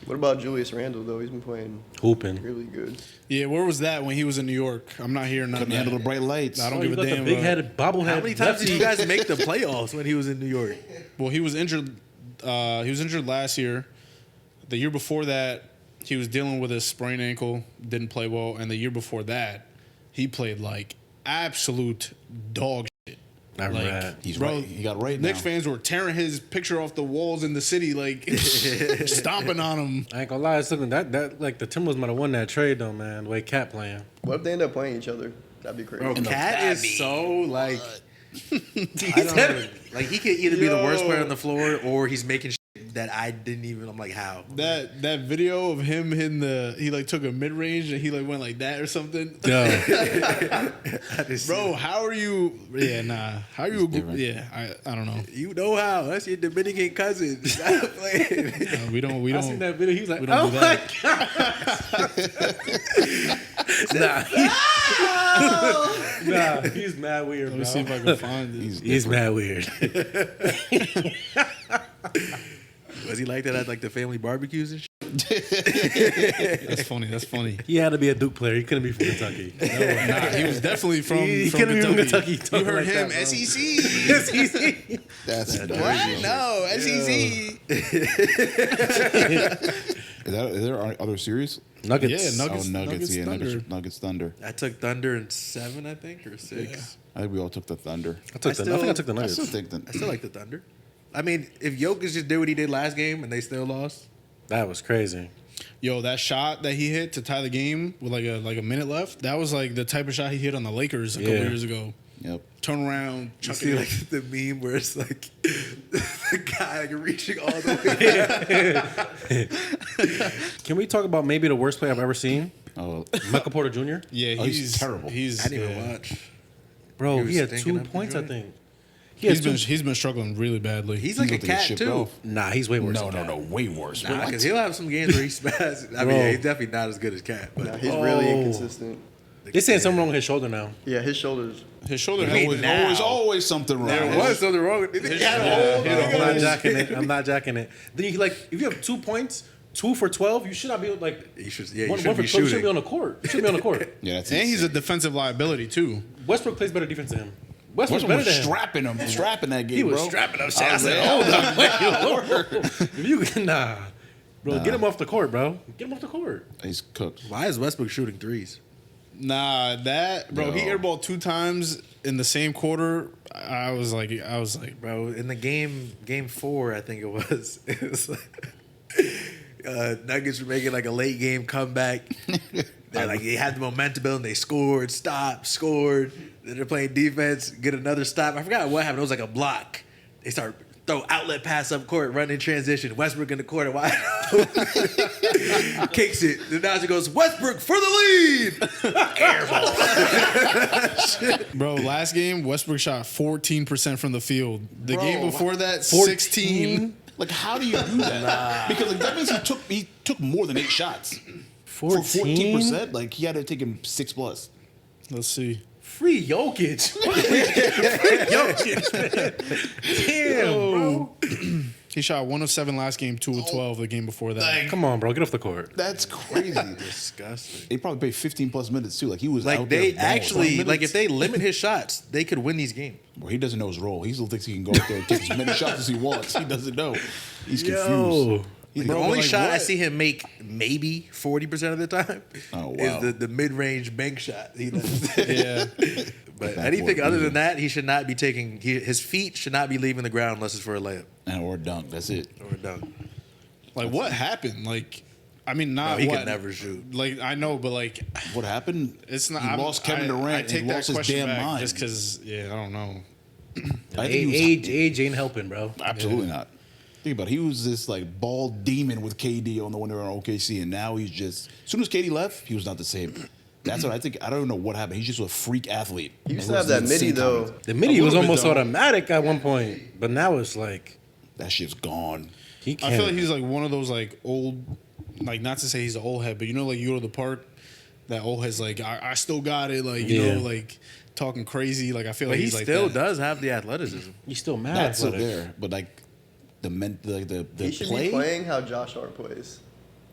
What about Julius Randle though? He's been playing Hooping. really good. Yeah, where was that when he was in New York? I'm not hearing nothing. Couldn't handle the bright lights. I don't Oh, give you a got damn. the big headed bobblehead. How many times did you guys make the playoffs when he was in New York? Well, he was injured. He was injured last year. The year before that, he was dealing with a sprained ankle. Didn't play well, and the year before that, he played like absolute dog shit. I remember Like, that. He's bro, right. He got right Knicks now. fans were tearing his picture off the walls in the city, like stomping on him. I ain't gonna lie, it's looking that like the Timberwolves might have won that trade though, man. The way Cat playing. What if they end up playing each other? That'd be crazy. Bro, the Cat is cabbie. so like I don't know. Like he could either be the worst player on the floor or he's making shit that I didn't even. I'm like, how? That video of him hitting he like took a mid range and he like went like that or something. Bro, how are you? Yeah, nah. How are you? different. Yeah, I don't know. You know how? That's your Dominican cousin. Stop playing. We don't. I seen that video. He was like, we don't "Oh do my that. god!" Nah, he's mad weird, Let bro. me see if I can find it. He's mad weird. Was he like that at like the family barbecues and shit? That's funny. That's funny. He had to be a Duke player. He couldn't be from Kentucky. Nah, he was definitely from, He from couldn't be from Kentucky. Kentucky You heard talking like him, that, bro. SEC. Yes, he's That's What? No, SEC. Is there other series? Nuggets. Yeah, Nuggets. Oh, Nuggets. Yeah, Thunder. Nuggets Thunder. I took Thunder in 7, I think, or 6. I think we all took the Thunder. I think I took the I Nuggets. still think I that. still like the Thunder. I mean, if Jokic just did what he did last game and they still lost, That was crazy. Yo, that shot that he hit to tie the game with like a minute left, that was like the type of shot he hit on the Lakers a couple Yeah. years ago. Yep. Turn around, you chuck see it. like the meme where it's like the guy like reaching all the way. Can we talk about maybe the worst play I've ever seen? Oh, Michael Porter Jr. Yeah, Oh, he's, he's terrible. He's I didn't even yeah. watch. Bro, He was he had stinking 2 up the points, I joint. think. He had He's been struggling really badly. He's like a don't think he cat shipped too. off. Nah, he's way worse. No, than no, that. no, way worse. Nah, What? because he'll have some games where he spaz. I mean, Bro. yeah, he's definitely not as good as Cat. But Nah, he's really inconsistent. They're saying something wrong with his shoulder now. Yeah, his shoulders. His shoulder mean always, now? Always something wrong. there was something wrong with it. I'm not jacking it. I'm not jacking it. Then you like, if you have 2 points, 2 for 12, you should not be like. You should, yeah, you one should for be 12, you should shooting. be on the court. You should be on the court. Yeah, that's and he's a insane. defensive liability too. Westbrook plays better defense than him. Westbrook's Westbrook better was than him. strapping that game, He was bro. strapping up. I said, hold on, wait, if you nah, bro, get him off the court, bro. Get him off the court. He's cooked. Why is Westbrook shooting threes? Nah, that bro, he No. airballed 2 times in the same quarter. I was like, Bro, in the game 4, I think it was. It was like Nuggets were making like a late game comeback. They had the momentum building. They scored, stopped, scored. Then they're playing defense, get another stop. I forgot what happened. It was like a block. They start throw outlet pass up court, run in transition. Westbrook in the corner, wide open. Kicks it. The announcer goes, Westbrook for the lead. Airball. bro, last game Westbrook shot 14% from the field. The Bro, game before that, 14? 16. Like, how do you do that? Because like, that means he took more than 8 shots. For 14%, like he had to take him 6+. Let's see. Free Jokic. Free Jokic, man. Damn, bro. He shot 1 of 7 last game, 2 of 12 the game before that. Come on, bro. Get off the court. That's crazy. Disgusting. They probably played 15+ minutes too. Like he was Like out they there balling. actually, like if they limit his shots, they could win these games. Well, he doesn't know his role. He still thinks he can go out there and take as many shots as he wants. He doesn't know. He's confused. Yo. The Bro, only like shot I what? see him make maybe 40% of the time Oh, wow. is the mid-range bank shot. He does. Yeah. But Backboard anything other bleeding. than that, he should not be taking. His feet should not be leaving the ground unless it's for a layup Or dunk. That's it. or a dunk. Like, what happened? Like, I mean, No, not he what. could never shoot. Like, I know, but like, What happened? it's not. He I'm- lost Kevin I Durant. take and that lost his question damn back mind. just because, I don't know. I think he was- Age ain't helping, bro. Absolutely not. Think about it. He was this like bald demon with KD on the when they were on OKC, and now he's just. As soon as KD left, he was not the same. That's what I think. I don't know what happened. He's just a freak athlete. He used And to have was that an midi insane though. talent. The midi A was little bit, almost though. automatic at one point, but now it's like That shit's gone. he I can't. feel like he's like one of those like old, like not to say he's an old head, but you know, like you go to the park, that old head's like, I still got it, like you Yeah. know, like talking crazy. Like I feel But like he he's like still that. does have the athleticism. He's still mad. That's still athletic. there, but like the He should play, be playing how Josh Hart plays.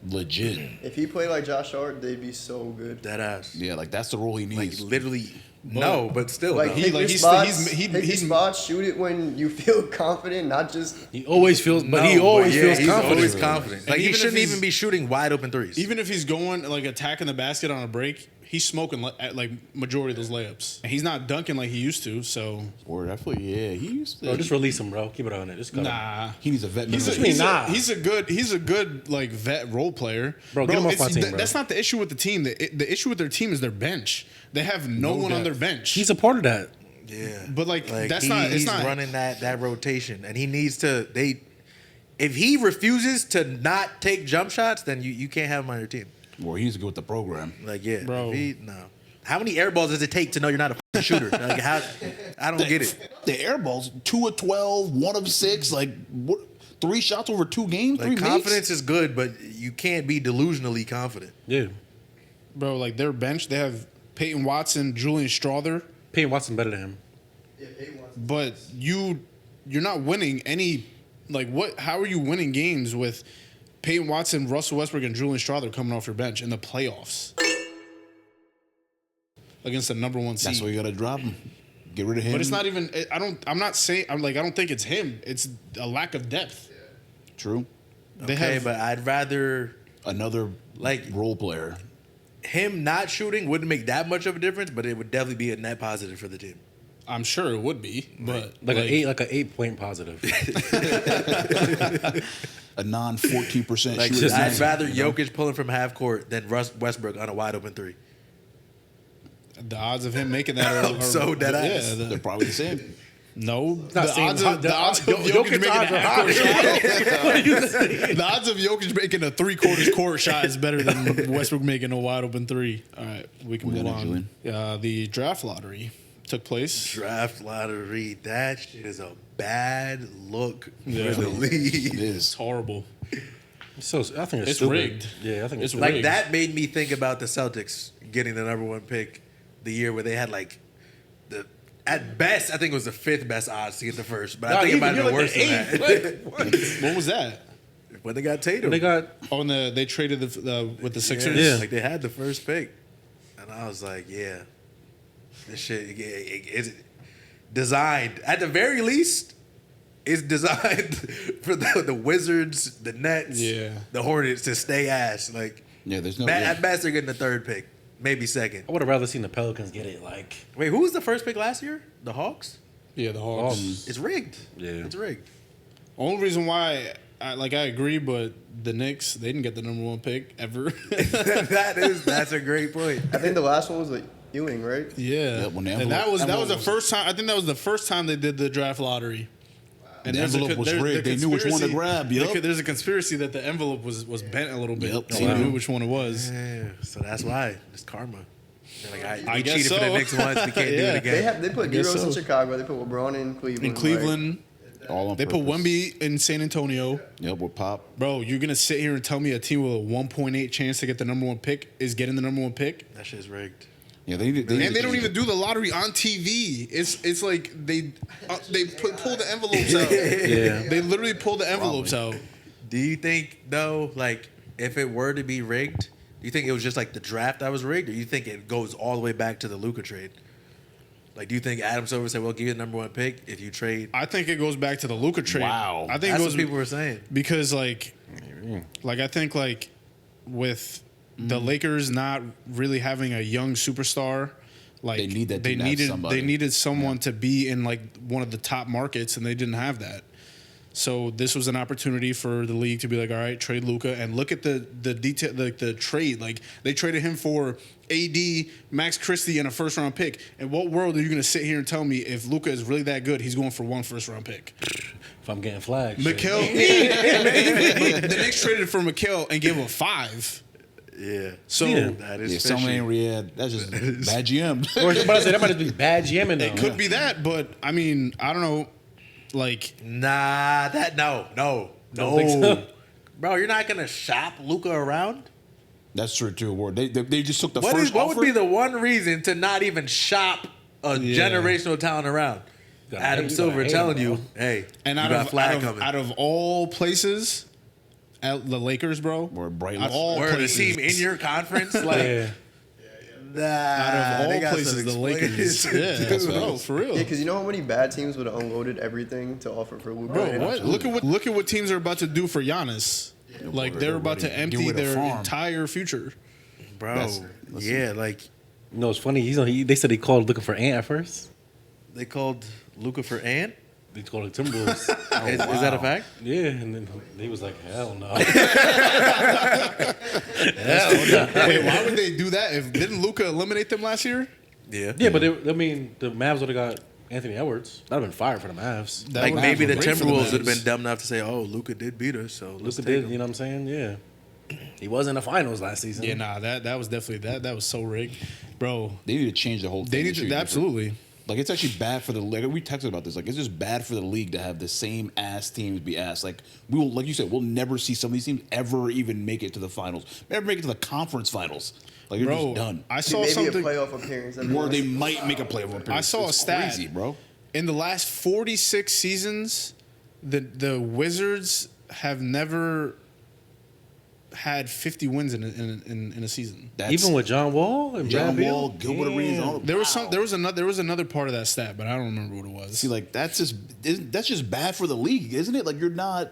legit. If he played like Josh Hart, they'd be so good. Dead ass. Yeah, like that's the role he Like needs. literally, no, but still. Like no. he- hit like, your he's- spots, he's- hit your spots, shoot it when you feel confident, not just. He always feels, but No, he always yeah, feels he's confident. always confident. And Like he even if shouldn't he's- even be shooting wide open threes. Even if he's going like attacking the basket on a break, he's smoking at like majority of those layups, and he's not dunking like he used to. So Or definitely, yeah, he used to. Bro, just release him, bro. Keep it on it. Just cut him. nah. he needs a vet. He's a, minimum. he's, nah. a, he's a good like vet role player, Bro, get him off my team, bro. That's not the issue with the team. The issue with their team is their bench. They have no one on their depth. bench. He's a part of that. yeah, But, like, that's not- it's He's not- running that rotation, and he needs to. If he refuses to not take jump shots, then you can't have him on your team. Or he needs to go with the program. Like yeah, Bro. no. How many air balls does it take to know you're not a f***ing shooter? Like how? I don't get it. The air balls, 2 of 12, 1 of 6, like what? 3 shots over 2 games, 3 Like makes? confidence is good, but you can't be delusionally confident. Yeah. Bro, like their bench, they have Peyton Watson, Julian Strother, Peyton Watson better than him. but you're not winning any. Like what? How are you winning games with Peyton Watson, Russell Westbrook, and Julian Strother coming off your bench in the playoffs against the number 1 seed? That's why you got to drop him. Get rid of him. But it's not even. I'm not saying. I don't think it's him. It's a lack of depth. True. They Okay, have. but I'd rather Another Like- role player. him not shooting wouldn't make that much of a difference, but it would definitely be a net positive for the team. I'm sure it would be, but Like an 8-point positive. A non 14% Like shooter. I'd rather Jokic pulling from half court than Russ Westbrook on a wide open three. the odds of him making that are So dead ass. Yeah, They're probably the same. no, not the saying odds hot- of the the odds of odds- Jokic Jokic's making a odds are half-court shot. What are you saying? The odds of Jokic making a 3/4 court shot is better than Westbrook making a wide open 3. All right, we can We move got it, on. The draft lottery took place. Draft lottery, that shit is a bad look Yeah. for the It league. is. It's horrible. So I think it's It's stupid. rigged. Yeah, I think It's it's Like rigged. that made me think about the Celtics getting the number 1 pick the year where they had like at best I think it was the 5th best odds to get the first, but I think it might have been worse than that. What was that? When they got Tatum. They got Oh, and they traded with the Sixers. Yeah, Yeah. like they had the first pick, and I was like, yeah, this shit is designed at the very least. It's designed for the Wizards, the Nets, Yeah. the Hornets to stay ass. Like Yeah, there's no. at best they're getting the 3rd pick, maybe 2nd. I would have rather seen the Pelicans get it. Like Wait, who was the first pick last year? The Hawks. Yeah, the Hawks. It's rigged. Yeah. It's rigged. Only reason why, I agree, but the Knicks, they didn't get the number 1 pick ever. That's a great point. I think the last one was like Ewing, right? Yeah, Yeah, when the and that was envelope the first time. I think that was the first time they did the draft lottery. And The there's a envelope con- was there- rigged. the They knew which one to conspiracy- grab, the yup. co- There's a conspiracy that the envelope was bent a little bit. Yep. So they knew which one it was. Yeah, so that's why it's karma. They're like, all right, I we guess cheated for the so. Knicks once. We can't do Yeah. it again. They put guess D'Rose in so. Chicago. They put LeBron in Cleveland. In Cleveland, all on they put purpose. Wemby in San Antonio. Yep, with Pop. Bro, you're gonna sit here and tell me a team with a 1.8 chance to get the number 1 pick is getting the number 1 pick? That shit's rigged. Yeah, they need. And they don't even do the lottery on TV. It's like they pull the envelopes out. Yeah. They literally pull the envelopes out. Do you think though, like, if it were to be rigged, do you think it was just like the draft that was rigged, or you think it goes all the way back to the Luka trade? Like, do you think Adam Silver said, "We'll give you the number one pick if you trade"? I think it goes back to the Luka trade. Wow. I think That's it goes what people were saying. because like I think like with the Lakers not really having a young superstar, like They need that team to have somebody. they needed someone to be in like one of the top markets, and they didn't have that. So this was an opportunity for the league to be like, all right, trade Luka, and look at the detail, like the trade. Like they traded him for AD, Max Christie, and a first round pick. In what world are you going to sit here and tell me if Luka is really that good, he's going for 1 first round pick? If I'm getting flagged. Mikal, the Knicks traded for Mikal and gave him a 5. Yeah. So Yeah. That is Yeah, fishy. some ain't real. That's just bad GM. Or but I said that might just be bad GMing though. it could be that, but I mean, I don't know. Like, Nah, no. Don't think so? Bro, you're not gonna shop Luka around. That's true too. Ward. They just took the What first would offer. be the one reason to not even shop a generational talent around? gotta Adam hate- you Silver gotta hate telling him, you, bro. hey, and you out got of, flag out, coming. of, out of all places, at the Lakers, bro, Or bright out of lights. all We're the places, team in your conference, like Yeah. out of they all got places, some the Lakers, explaining yeah, to do. bro, for real. Yeah, because you know how many bad teams would have unloaded everything to offer for Luka? Bro, what? Look at what teams are about to do for Giannis. Like they're about to ready to empty get rid of their farm. entire future. Bro, That's- yeah, like You know, it's funny. They said he called looking for Ant at first. they called Luka for Ant. They called it Timberwolves. Is that a fact? Yeah, and then he was like, hell no. Wait, why would they do that? If didn't Luka eliminate them last year? Yeah. Yeah, but I mean, the Mavs would have got Anthony Edwards. That'd have been fire for the Mavs. That Like would maybe the have been great for Timberwolves would have Mavs. been dumb enough to say, "Oh, Luka did beat us, so let's Luka take did, him." you know what I'm saying? Yeah. He was in the finals last season. Yeah, nah, that was definitely that was so rigged, bro. They need to change the whole thing. They need It should to be different. absolutely. Like it's actually bad for the league. We texted about this. Like it's just bad for the league to have the same ass teams be ass. Like we will, like you said, we'll never see some of these teams ever even make it to the finals. Never make it to the conference finals. Like you're Bro, just done. I saw Maybe a something playoff appearance. every Or once they in a might make a playoff appearance. I saw a It's stat. crazy, bro. in the last 46 seasons. The Wizards have never had 50 wins in a season. That's Even with John Wall and John Brad Wall, Beal? Gilbert Arenas, all There was another part of that stat, but I don't remember what it was. See, like that's just bad for the league, isn't it? Like you're not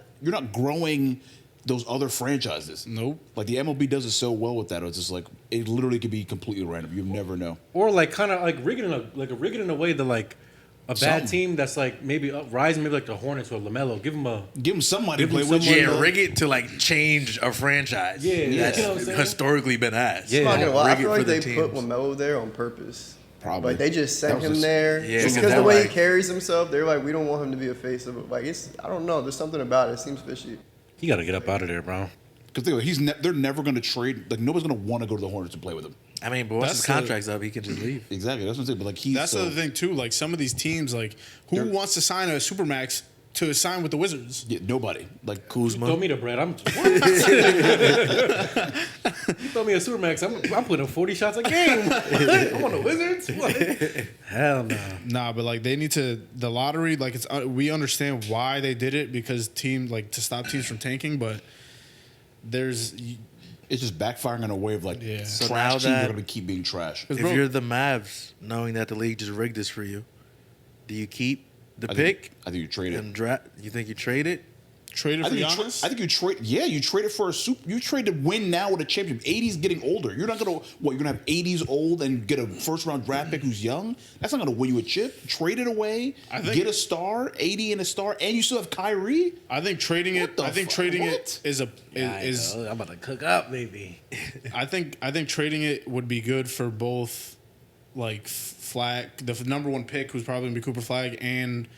growing those other franchises. Nope. Like the MLB does it so well with that. It's just like it literally could be completely random. You never know. Or like kind of like rigging in a way that like a bad Something. team that's like maybe rising, maybe like the Hornets or LaMelo. Give him a Give him somebody to Give him play with. someone- Yeah, rig it to like change a franchise. Yeah, that's you know what I'm saying? historically been asked. Yeah. I'm not gonna lie. I Rig it feel for like the they put teams. LaMelo there on purpose. Probably. Like they just That sent was him just- there Yeah, just so because that, the way like- he carries himself. They're like, we don't want him to be a face of it. Like it's, I don't know. There's something about it. It seems fishy. he got to get up out of there, bro. Because they're never going to trade. Like nobody's going to want to go to the Hornets and play with him. I mean, but once That's his the- contract's up, he can just leave. Exactly. That's what I'm saying. But like he's That's the other thing too. Like some of these teams, like who wants to sign a supermax to sign with the Wizards? Yeah, nobody. Like Kuzma. Throw me the bread. I'm. You throw me a Supermax. I'm putting 40 shots a game. I'm on the Wizards. What? Hell no. Nah, but like they need to the lottery. Like it's we understand why they did it because like to stop teams from tanking, but there's it's just backfiring in a way of like Yeah. So trash now teams that- are going to keep being trash. If Bro- you're the Mavs, knowing that the league just rigged this for you, do you keep the pick I think you trade it. and draft? You think you trade it? traded I for think, Giannis. I think you trade. Yeah, you trade it for a soup. You trade to win now with a championship. 80's getting older. You're not gonna what? You're gonna have 80's old and get a first round draft pick who's young. That's not gonna win you a chip. Trade it away. I think- Get a star, 80 and a star, and you still have Kyrie. I think trading it. What the I think fu- trading what? it is a is. I'm about to cook up, baby. I think trading it would be good for both, like Flag, the number one pick, who's probably gonna be Cooper Flag, and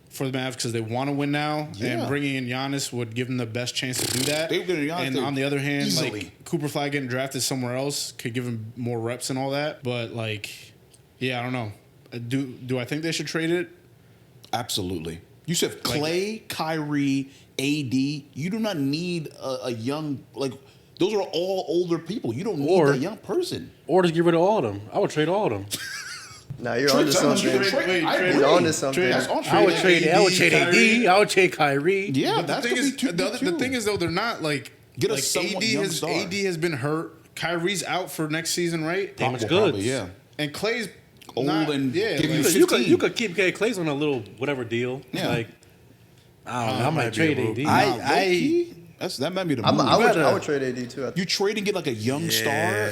for the Mavs because they want to win now, Yeah. and bringing in Giannis would give them the best chance to do that. They would get Giannis and on the other hand, easily. like Cooper Flag getting drafted somewhere else could give him more reps and all that. But like, yeah, I don't know. Do I think they should trade it? Absolutely. You said Clay, Kyrie, AD. You do not need a young like. Those are all older people. You don't need Or- that young person. Or just get rid of all of them. I would trade all of them. Nah, you're Trade onto someone, something. trade- You're onto something. That's on I would trade. trade. I would trade Kyrie. AD. I would trade Kyrie. Yeah, But that's the thing gonna is, be too the thing is though, they're not like Get a like somewhat young star. AD has been hurt. Kyrie's out for next season, right? Damaged Well, goods. probably, yeah. And Clay's Old not, and yeah, give you like, You could keep K. Clay's on a little whatever deal. Yeah. Like I don't know. I might might be a trade move. AD. That might be the I move. would trade AD too. You trade and get like a young star.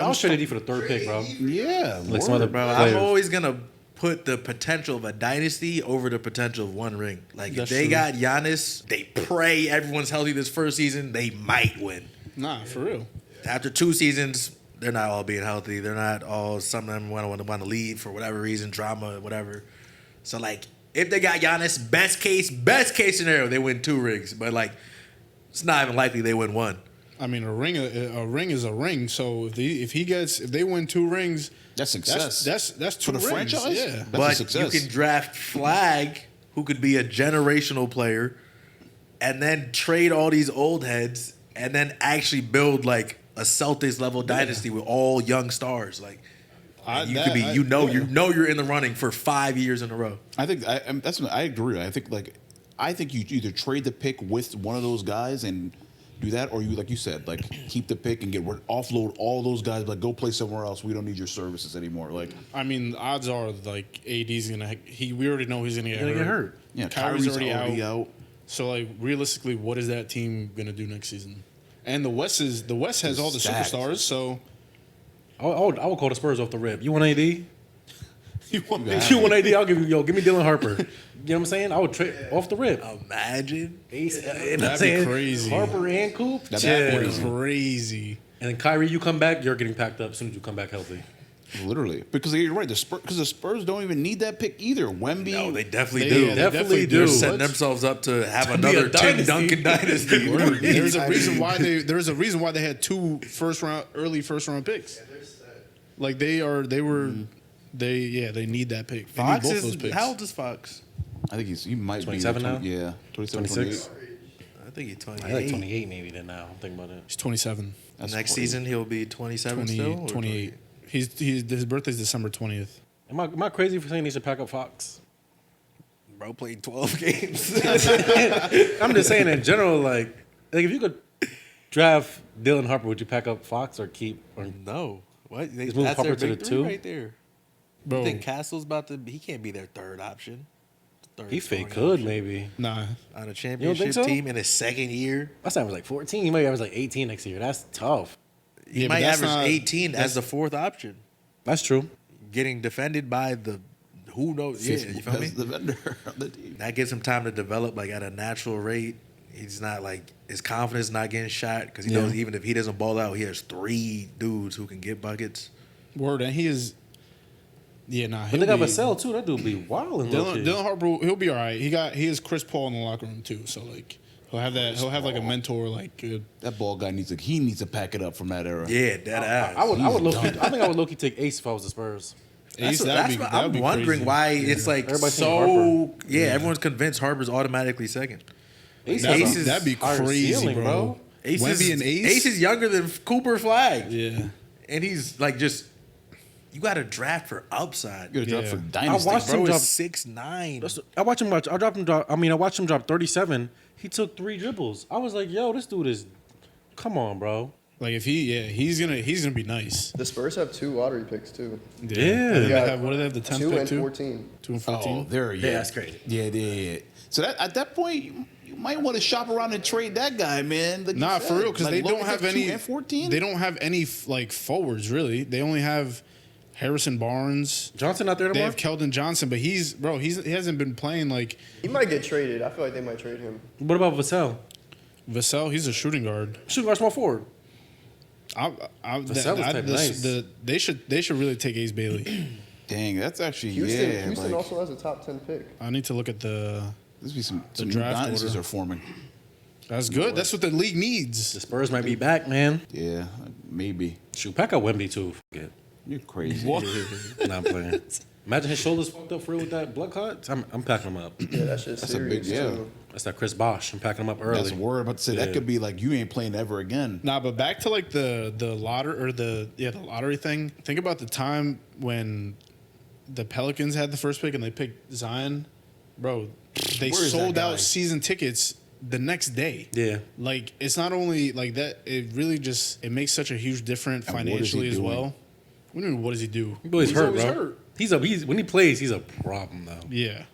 I'll trade AD for the third pick, bro. Yeah, Like some other Bro, players. I'm always gonna put the potential of a dynasty over the potential of one ring. Like That's if they true. got Giannis, they pray everyone's healthy this first season, they might win. nah, for real. After 2 seasons, they're not all being healthy. They're not all. Some of them want to leave for whatever reason, drama, whatever. So like, if they got Giannis, best case scenario, they win 2 rings. But like, it's not even likely they win 1. I mean, a ring is a ring. So if they win 2 rings, That's success. That's 2 For the rings. franchise? Yeah. That's a But you success. can draft Flag, who could be a generational player, and then trade all these old heads, and then actually build like a Celtics level dynasty with all young stars. Like you could be, you're in the running for 5 years in a row. I think I agree. I think you either trade the pick with one of those guys and do that, or you, like you said, like keep the pick and offload all those guys. Like go play somewhere else. We don't need your services anymore. Like I mean, the odds are like AD's gonna. We already know he's gonna get Gonna hurt. get hurt. yeah, Kyrie's Kyrie's already out. So like realistically, what is that team gonna do next season? And the West has all the Stacked. superstars. So I would call the Spurs off the rip. You want AD? you want Yeah. You want AD? I'll give you. Give me Dylan Harper. You know what I'm saying? I would trade off the rip. Imagine. Ace, you know what I'm That'd be saying? crazy. Harper and Coop. That'd be Yeah. crazy. crazy. And then Kyrie, you come back, you're getting packed up as soon as you come back healthy. Literally, because you're right. Because the Spurs don't even need that pick either. Wemby. No, they definitely They- do. yeah, Definitely They're do. setting themselves up to have be another a Tim dynasty. Duncan dynasty. There's a reason why they had 2 early first round picks. Like they need that pick. They Fox need both is those picks. how old is Fox? I think he might 27 be now? Yeah, 27, 26? 28. I think he's 28. I like 28 maybe then now. I'm thinking about it. He's 27. That's Next crazy. season he'll be 27 20, still. or 28. His birthday's December 20th. Am I crazy for saying they should pack up Fox? Bro played 12 games. I'm just saying in general, like if you could draft Dylan Harper, would you pack up Fox or keep? Or No. What? Just move That's Harper their to the big three 2? right there. Bro, You think Castle's about to? He can't be their third option. Third he fake scoring could option maybe. nah. on a think championship so? team in his second year. Last time I was like 14. He might average like 18 next year. That's tough. He Yeah, but might that's average not- 18 as the fourth option, That's true. getting defended by the who knows. Yeah, you feel me? Best defender on the team. That gives him time to develop like at a natural rate. He's not like his confidence not getting shot because he knows even if he doesn't ball out, he has 3 dudes who can get buckets. Word, and he is. Yeah, nah. But they got Vassell too. That dude be wild. Dylan Harper, he'll be all right. He has Chris Paul in the locker room too, so like he'll have like a mentor like. That ball guy needs to pack it up from that era. Yeah, that ass. I would low key. I think I would low key take Ace if I was the Spurs. Ace, That's what I'm wondering why it's like Everybody's so. saying Harper. Yeah, everyone's convinced Harper's automatically second. Ace That'd, Ace is that'd be higher crazy, ceiling, bro. Ace Wemby is, and Ace is younger than Cooper Flag. Yeah. And he's like just you got to draft for upside. You got to drop Yeah. for dynasty. I watched Bro him is drop. 6'9". I watched him watch. I watched him drop 37. He took 3 dribbles. I was like, yo, this dude is. Come on, bro. Like if he's gonna be nice. The Spurs have 2 lottery picks too. Yeah. They got have, what do they have? The 10th 2 pick and too? 14. 2 and Oh, 14. there, yeah. that's crazy. Yeah. So at that point, you might want to shop around and trade that guy, man. Like you Nah, said. for real, because Like, they Logan don't have has 2 any. and 14. They don't have any like forwards really. They only have Harrison Barnes. Johnson out there They tomorrow. have Keldon Johnson, but he hasn't been playing like He might get traded. I feel like they might trade him. What about Vassell? Vassell. He's a shooting guard. Shooting guard, small forward. Vassell was type nice. They should really take Ace Bailey. Dang, that's actually Houston like, also has a top 10 pick. I need to look at the. This be some new draft dynasties order. are forming. That's good. That's what the league needs. The Spurs might be back, man. Yeah, maybe. Shoot, pack out Wemby too. Fuck it. You're crazy. Nah, I'm playing. Imagine his shoulders fucked up for real with that blood clot. I'm packing him up. Yeah, that shit's That's a serious big, yeah. too. That's that Chris Bosh. I'm packing him up early. That's a word. I'm about to say Yeah. that could be like you ain't playing ever again. Nah, but back to like the lottery or the lottery thing. Think about the time when the Pelicans had the first pick and they picked Zion, bro. They Where is that sold guy? out season tickets the next day. Yeah. Like it's not only like that. It really just it makes such a huge difference And what is he financially as doing? well. What do you mean? What does he do? He's hurt, always bro. hurt. He's when he plays, he's a problem though. Yeah,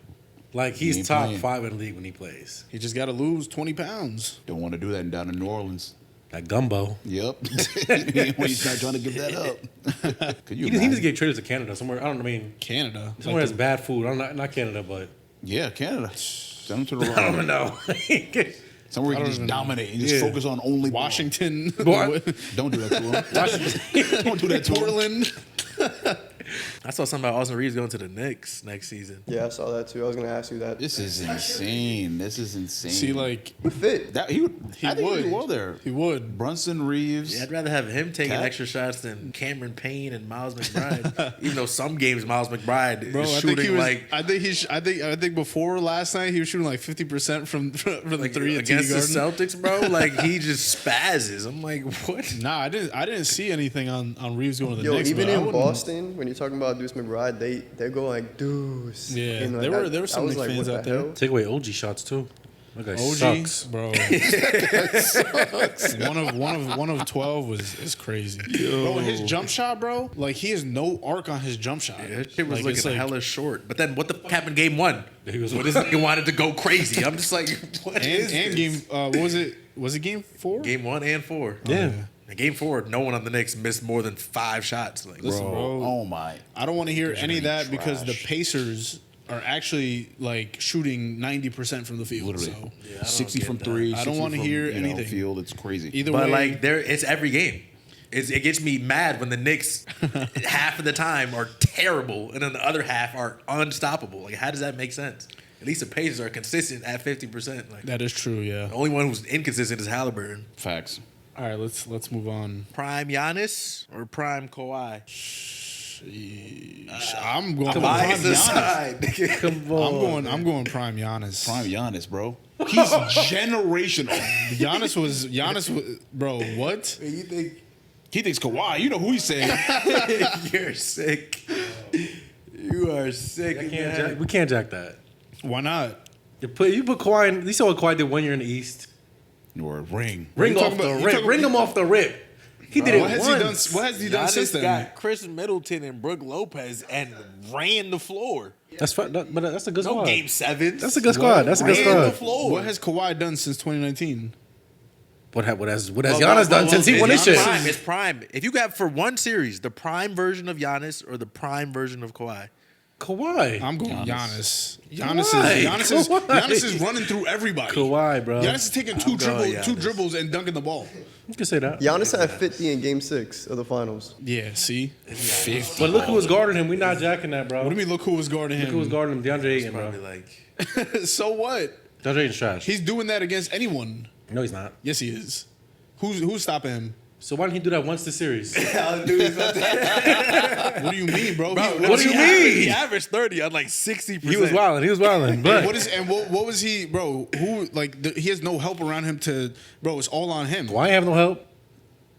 Like He he's ain't top playing. 5 in the league when he plays. he just got to lose 20 pounds. Don't want to do that down in New Orleans. That gumbo. Yep. He's not trying to give that up. Could you He needs imagine? to get traded to Canada somewhere. I mean Canada. somewhere Like that's bad food. Not Canada, but Yeah, Canada. Send him to the I don't wrong. know. Somewhere you I can don't just even know. dominate and just Yeah. focus on only ball. Washington. What? Don't do that to him. Don't do that to him. Portland. I saw something about Austin Reeves going to the Knicks next season. Yeah, I saw that too. I was gonna ask you that. This is insane. This is insane. See, like Would fit. that he would. he I think would. he would well there. He would. Brunson Reeves. Yeah, I'd rather have him taking Cat? extra shots than Cameron Payne and Miles McBride. Even though some games Miles McBride Bro, is I think shooting he was. like I think before last night he was shooting like 50% from the three at TD against the Garden. Celtics, bro. Like he just spazzes. I'm like, what? Nah, I didn't see anything on Reeves going to the Yo, Knicks. even but I in wouldn't- Boston, when you're talking about Deuce McBride, they go like Deuce. Yeah, You know, there were I some was Knicks like, fans what out the there. hell? Take away OG shots too. That guy OG, sucks. bro. one of 12 is crazy. Bro, his jump shot, bro. Like he has no arc on his jump shot. Yeah, that shit was Like, it's looking hella short. But then what the fuck happened game one? He was- What is he wanted to go crazy? I'm just like, what is and this? game. What was it? Was it game 4? Game 1 and 4. Yeah. In game 4, no one on the Knicks missed more than 5 shots. Like, Bro, bro. oh my. I don't want to hear any of gonna that be because the trash. Pacers are actually like shooting 90% from the field. Literally. So don't 60 get from that. 3. I don't 60 wanna from, hear you know, anything. Field, it's crazy. either but way, like it's every game. It gets me mad when the Knicks half of the time are terrible and then the other half are unstoppable. Like how does that make sense? At least the Pacers are consistent at 50%. Like that is true. Yeah. the only one who's inconsistent is Halliburton. Facts. All right, let's move on. Prime Giannis or prime Kawhi? I'm going. Come on. Prime Bias Giannis. aside. Come on. I'm going prime Giannis. Prime Giannis, bro. He's generational. Giannis was, bro. What? You think He thinks Kawhi. You know who he's saying. you're sick? You are sick. We can't jack that. Why not? You put Kawhi in. You saw what Kawhi did 1 year in the East. Or ring. Ring you off talking the about- you rip. talking- Ring him off the rip. He did it What has once. he done? What has he done since Giannis then? got Chris Middleton and Brooke Lopez and ran the floor. That's fine, but that's a good No squad. game sevens. That's a good squad. That's a good Ran the squad. floor. What has Kawhi done since 2019? What has Well, Giannis done since he won his it's shit? prime. It's prime. If you got for one series, the prime version of Giannis or the prime version of Kawhi. Kawhi. I'm going Giannis. Kawhi. Giannis is running through everybody. Kawhi, bro. Giannis is taking two going two Giannis. dribbles and dunking the ball. You can say that. Giannis had 50 in Game 6 of the finals. Yeah, see? 50. But look who was guarding him. We're not jacking that, bro. What do you mean, look who was guarding Look who was him? guarding him? DeAndre Ayton, Probably bro. like So what? DeAndre Ayton's trash. He's doing that against anyone. No, he's not. Yes, he is. Who's stopping him? So why didn't he do that once this series? What do you mean, bro? What do you mean? He averaged 30 on like 60%. He was wilding. He was wilding. But What was he, bro? Who he has no help around him to, bro? It's all on him. why have no help?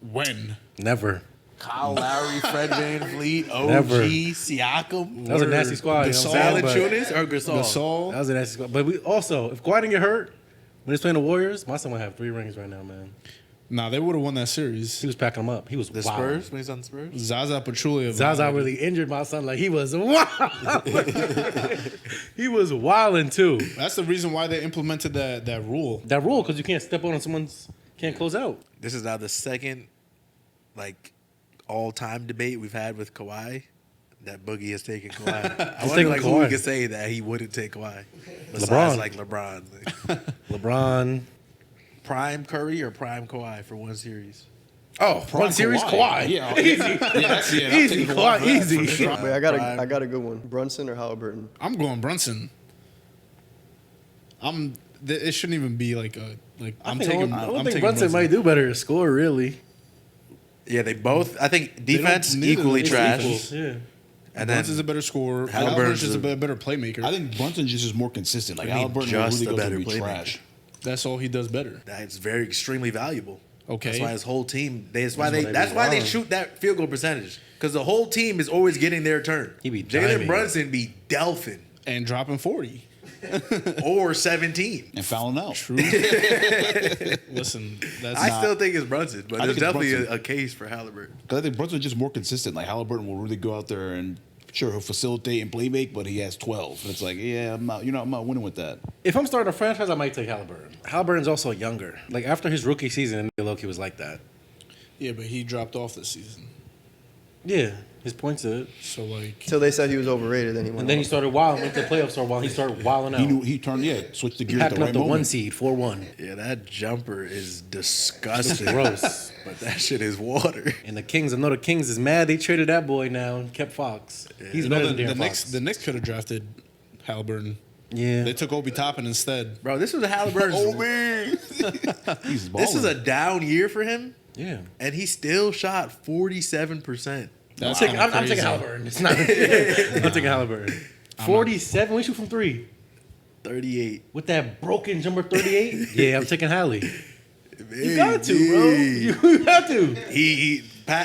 When? Never. Kyle Lowry, Fred Van Vliet, OG, Never. Siakam. That was a nasty squad. You know what I'm saying? But Valanciunas or Gasol? Gasol. that was a nasty squad. But we also, if Kawhi didn't get hurt when he's playing the Warriors, my son would have 3 rings right now, man. Nah, they would have won that series. He was packing them up. He was The wild. Spurs when he's on the Spurs. Zaza Pachulia. Zaza really injured my son. Like he was wild. He was wilding too. That's the reason why they implemented that rule. That rule, because you can't step on someone's, can't close out. This is now the second, like, all-time debate we've had with Kawhi. That Boogie has taken Kawhi. I wonder, taking like, who Kawhi. we could say that he wouldn't take Kawhi. Besides, LeBron. like LeBron. Like, LeBron. prime Curry or prime Kawhi for one series. Oh, one series, Kawhi. Yeah, Easy, easy. Kawhi, easy. Wait, I Prime. got a good one. Brunson or Halliburton? I'm going Brunson. It shouldn't even be like a like. I I'm think, taking. I don't I'm think taking Brunson might do better to score, really. Yeah, they both. I think defense neither of equally them trash. defense. Yeah. And Brunson's then a better scorer. Halliburton's Halliburton's just a better playmaker. I think Brunson just is more consistent. Like I mean, Halliburton just really a goes better to be playmaker. trash. That's all he does better. that's very extremely valuable. Okay. That's why his whole team. That's why they why they run. shoot that field goal percentage because the whole team is always getting their turn. He be Jalen diming. Brunson be delphing And dropping 40. or 17. And fouling out. True. Listen, that's I not. still think it's Brunson, but I there's think it's definitely Brunson. a case for Halliburton. Because I think Brunson's just more consistent. Like Halliburton will really go out there and sure he'll facilitate and play make, but he has 12. And it's like, yeah, I'm not winning with that. If I'm starting a franchise, I might take Halliburton. Halliburton's also younger. Like after his rookie season, Loki was like that. Yeah, but he dropped off this season. Yeah, his points did. So, like, Till they said he was overrated, then he went And then he off. started wilding. Went to the playoffs for a while. He started wilding out. He turned, switched the gears at Packing the up right the moment. 1 seed, 4-1. Yeah, that jumper is disgusting. Gross. But that shit is water. And the Kings, I know the Kings is mad. They traded that boy now and kept Fox. He's you know, better the, than the De'Aaron Knicks, Fox. the Knicks could have drafted Halliburton. Yeah. They took Obi Toppin instead. Bro, this was a Halliburton. Oh, man. He's balling. This is a down year for him, yeah. and he still shot 47%. That's I'm kinda taking crazy. Halliburton. It's not. I'm taking Halliburton. 47. We shoot from 3 38. with that broken jumper 38. Yeah, I'm taking Hallie. You got to, Maybe. bro. You got to.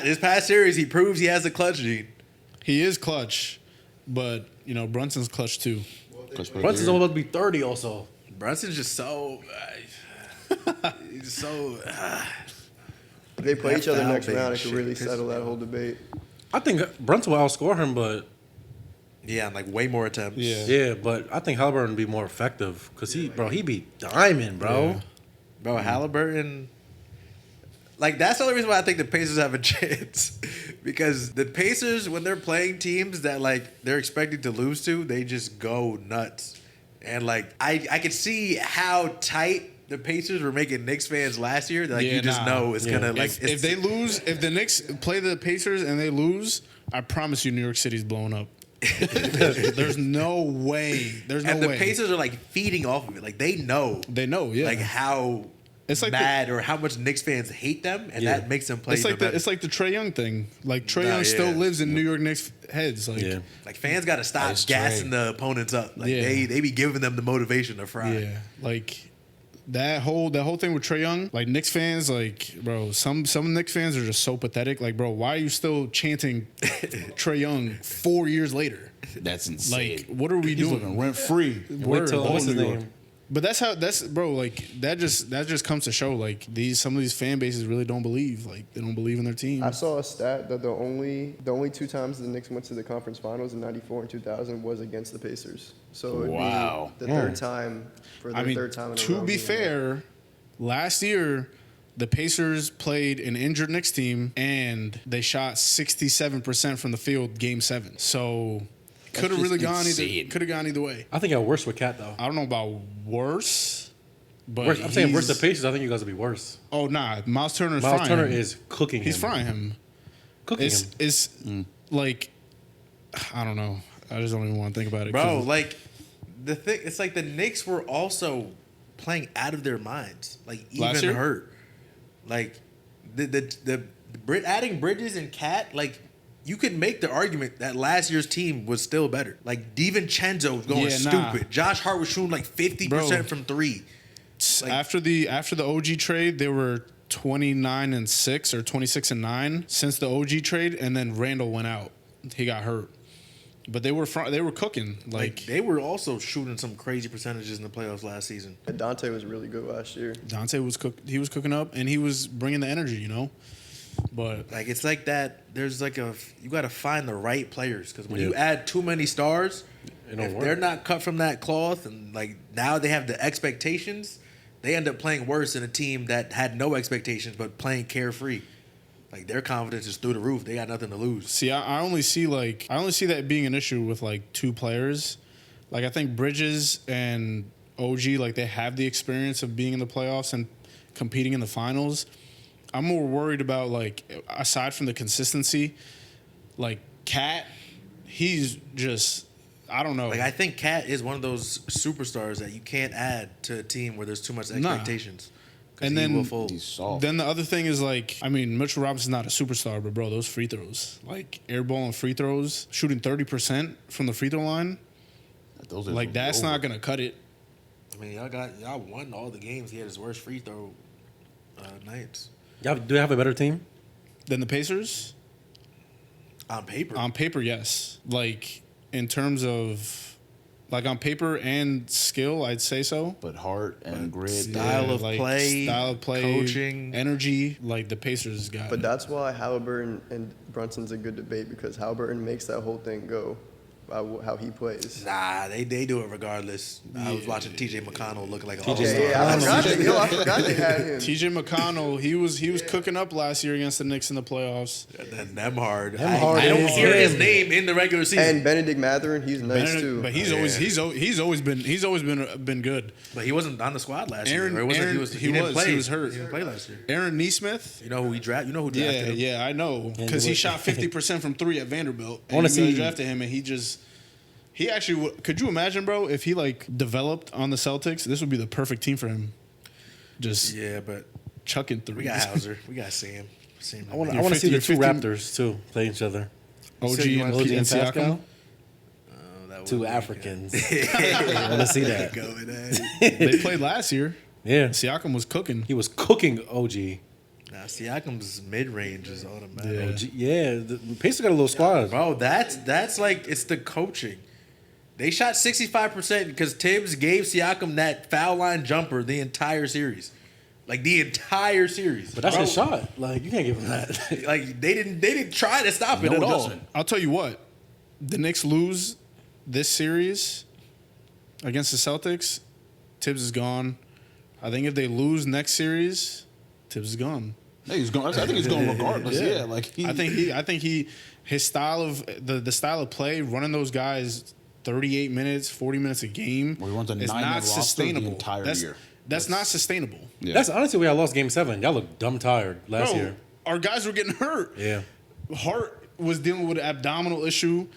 His past series, he proves he has the clutch gene. He is clutch, but, Brunson's clutch too. Brunson's almost about to be 30 also. Brunson's just so. He's so. If they play each other That next foul round, it bait could shit really pisses settle me that off. whole debate. I think Brunson will outscore him, but Yeah, and like way more attempts. Yeah. yeah, but I think Halliburton would be more effective because he be diamond, bro. Yeah. Bro, Halliburton. Like, that's the only reason why I think the Pacers have a chance. Because the Pacers, when they're playing teams that, like, they're expected to lose to, they just go nuts. And, like, I could see how tight the Pacers were making Knicks fans last year. Like, Yeah, you just nah. know it's Yeah. going to, like... If they lose, if the Knicks play the Pacers and they lose, I promise you New York City's blowing up. There's no way. There's no and the way. Pacers are, like, feeding off of it. Like, they know, They know, yeah. like, how It's like mad or how much Knicks fans hate them, and Yeah. that makes them play it's like even better. it's like the Trey Young thing. Like Trey Nah, Young still yeah. lives in New York Knicks heads. Like, Yeah. Like, fans got to stop That's gassing Trey. the opponents up. Like, Yeah. they be giving them the motivation to fry. yeah, like that whole thing with Trey Young. Like Knicks fans, like bro, some Knicks fans are just so pathetic. Like, bro, why are you still chanting Trey Young 4 years later? That's insane. Like, what are we He's doing? looking rent free. Wait till Word. what's his New York. name? But that's bro. Like that just comes to show like some of these fan bases really don't believe. Like they don't believe in their team. I saw a stat that the only 2 times the Knicks went to the conference finals in '94 and 2000 was against the Pacers. So it'd Wow. be the third time for the I mean, third time in a to row be being there. fair, last year the Pacers played an injured Knicks team and they shot 67% from the field game 7. So could have just really gone insane. either. Could have gone either way. I think I worse with Cat though. I don't know about worse, but Worse, I'm saying worse he's- the Pacers. I think you guys will be worse. Oh nah, Miles Turner is Miles frying Turner him. is cooking He's him. frying him. Cooking It's him. it's like I don't know. I just don't even want to think about it. Bro, 'cause like the thing, it's like the Knicks were also playing out of their minds, like Last even year? hurt. Like adding Bridges and Cat, like you could make the argument that last year's team was still better. Like DiVincenzo was going Yeah, nah. stupid. Josh Hart was shooting like 50% Bro. from 3. Like- after the OG trade, they were 29-6 or 26-9 since the OG trade, and then Randall went out. He got hurt, but they were cooking. Like they were also shooting some crazy percentages in the playoffs last season. And Dante was really good last year. Dante was he was cooking up, and he was bringing the energy, But Like it's like that. There's like you got to find the right players because when Yeah. you add too many stars, It don't if work. they're not cut from that cloth and like now they have the expectations, they end up playing worse than a team that had no expectations but playing carefree. Like their confidence is through the roof. They got nothing to lose. see, I only see that being an issue with like 2 players. Like I think Bridges and OG, like they have the experience of being in the playoffs and competing in the finals. I'm more worried about like aside from the consistency, like Cat, he's just I don't know. Like I think Cat is one of those superstars that you can't add to a team where there's too much expectations. And he will then fold. He's soft. Then the other thing is like, I mean, Mitchell Robinson's not a superstar, but bro, those free throws, like airballing free throws, shooting 30% from the free throw line, Those are like that's not gonna cut it. I mean, y'all won all the games. He had his worst free throw nights Y'all do have a better team? Then the Pacers, on paper. on paper, yes. Like in terms of, like on paper and skill, I'd say so. But heart and grit. Style of play, style of play, coaching. energy. Like the Pacers got. But it. that's why Halliburton and Brunson's a good debate because Halliburton makes that whole thing go by how he plays. Nah, they do it regardless. I was watching T.J. McConnell looking like a all-star. I forgot they had him. TJ McConnell, he was cooking up last year against the Knicks in the playoffs. And them hard. Nembhard I don't is hear his him. name in the regular season. And Benedict Mathurin, he's nice too. But he's always been good. But he wasn't on the squad last Aaron- year. Or was it? Aaron- He he didn't was. play. He was hurt. He didn't play last year. Aaron Nesmith. You know who drafted Yeah, him? yeah, I know because he shot 50% from three at Vanderbilt. I wanna And you guys see- drafted him, and he actually could you imagine, bro, if he like developed on the Celtics? This would be the perfect team for him. Just Yeah, but chucking threes. we got Hauser. We got Sam. I want You're to see the 50 two Raptors too play each other. OG said you and, wanted OG and Siakam. Pascal, that two would be Africans. I want to see that. good. Go with that. They played last year. Yeah, Siakam was cooking. he was cooking OG. Nah, Siakam's mid range is automatic. Yeah. OG yeah, the Pacers got a little squad. Bro, that's like it's the coaching. They shot 65% because Tibbs gave Siakam that foul line jumper the entire series. Like the entire series. But that's Bro, his shot. Like you can't give him that. Like they didn't try to stop it No at all. adjustment. I'll tell you what, the Knicks lose this series against the Celtics, Tibbs is gone. I think if they lose next series, Tibbs is gone. Yeah, he's going. I think he's going regardless. Yeah, like I think his style of the style of play, running those guys 38 minutes, 40 minutes a game, Well, he runs a is 9-man not roster the sustainable. entire year. That's not sustainable. Yeah. That's honestly why I lost Game 7. Y'all look dumb tired last Bro, year. our guys were getting hurt. Yeah. Hart was dealing with an abdominal issue.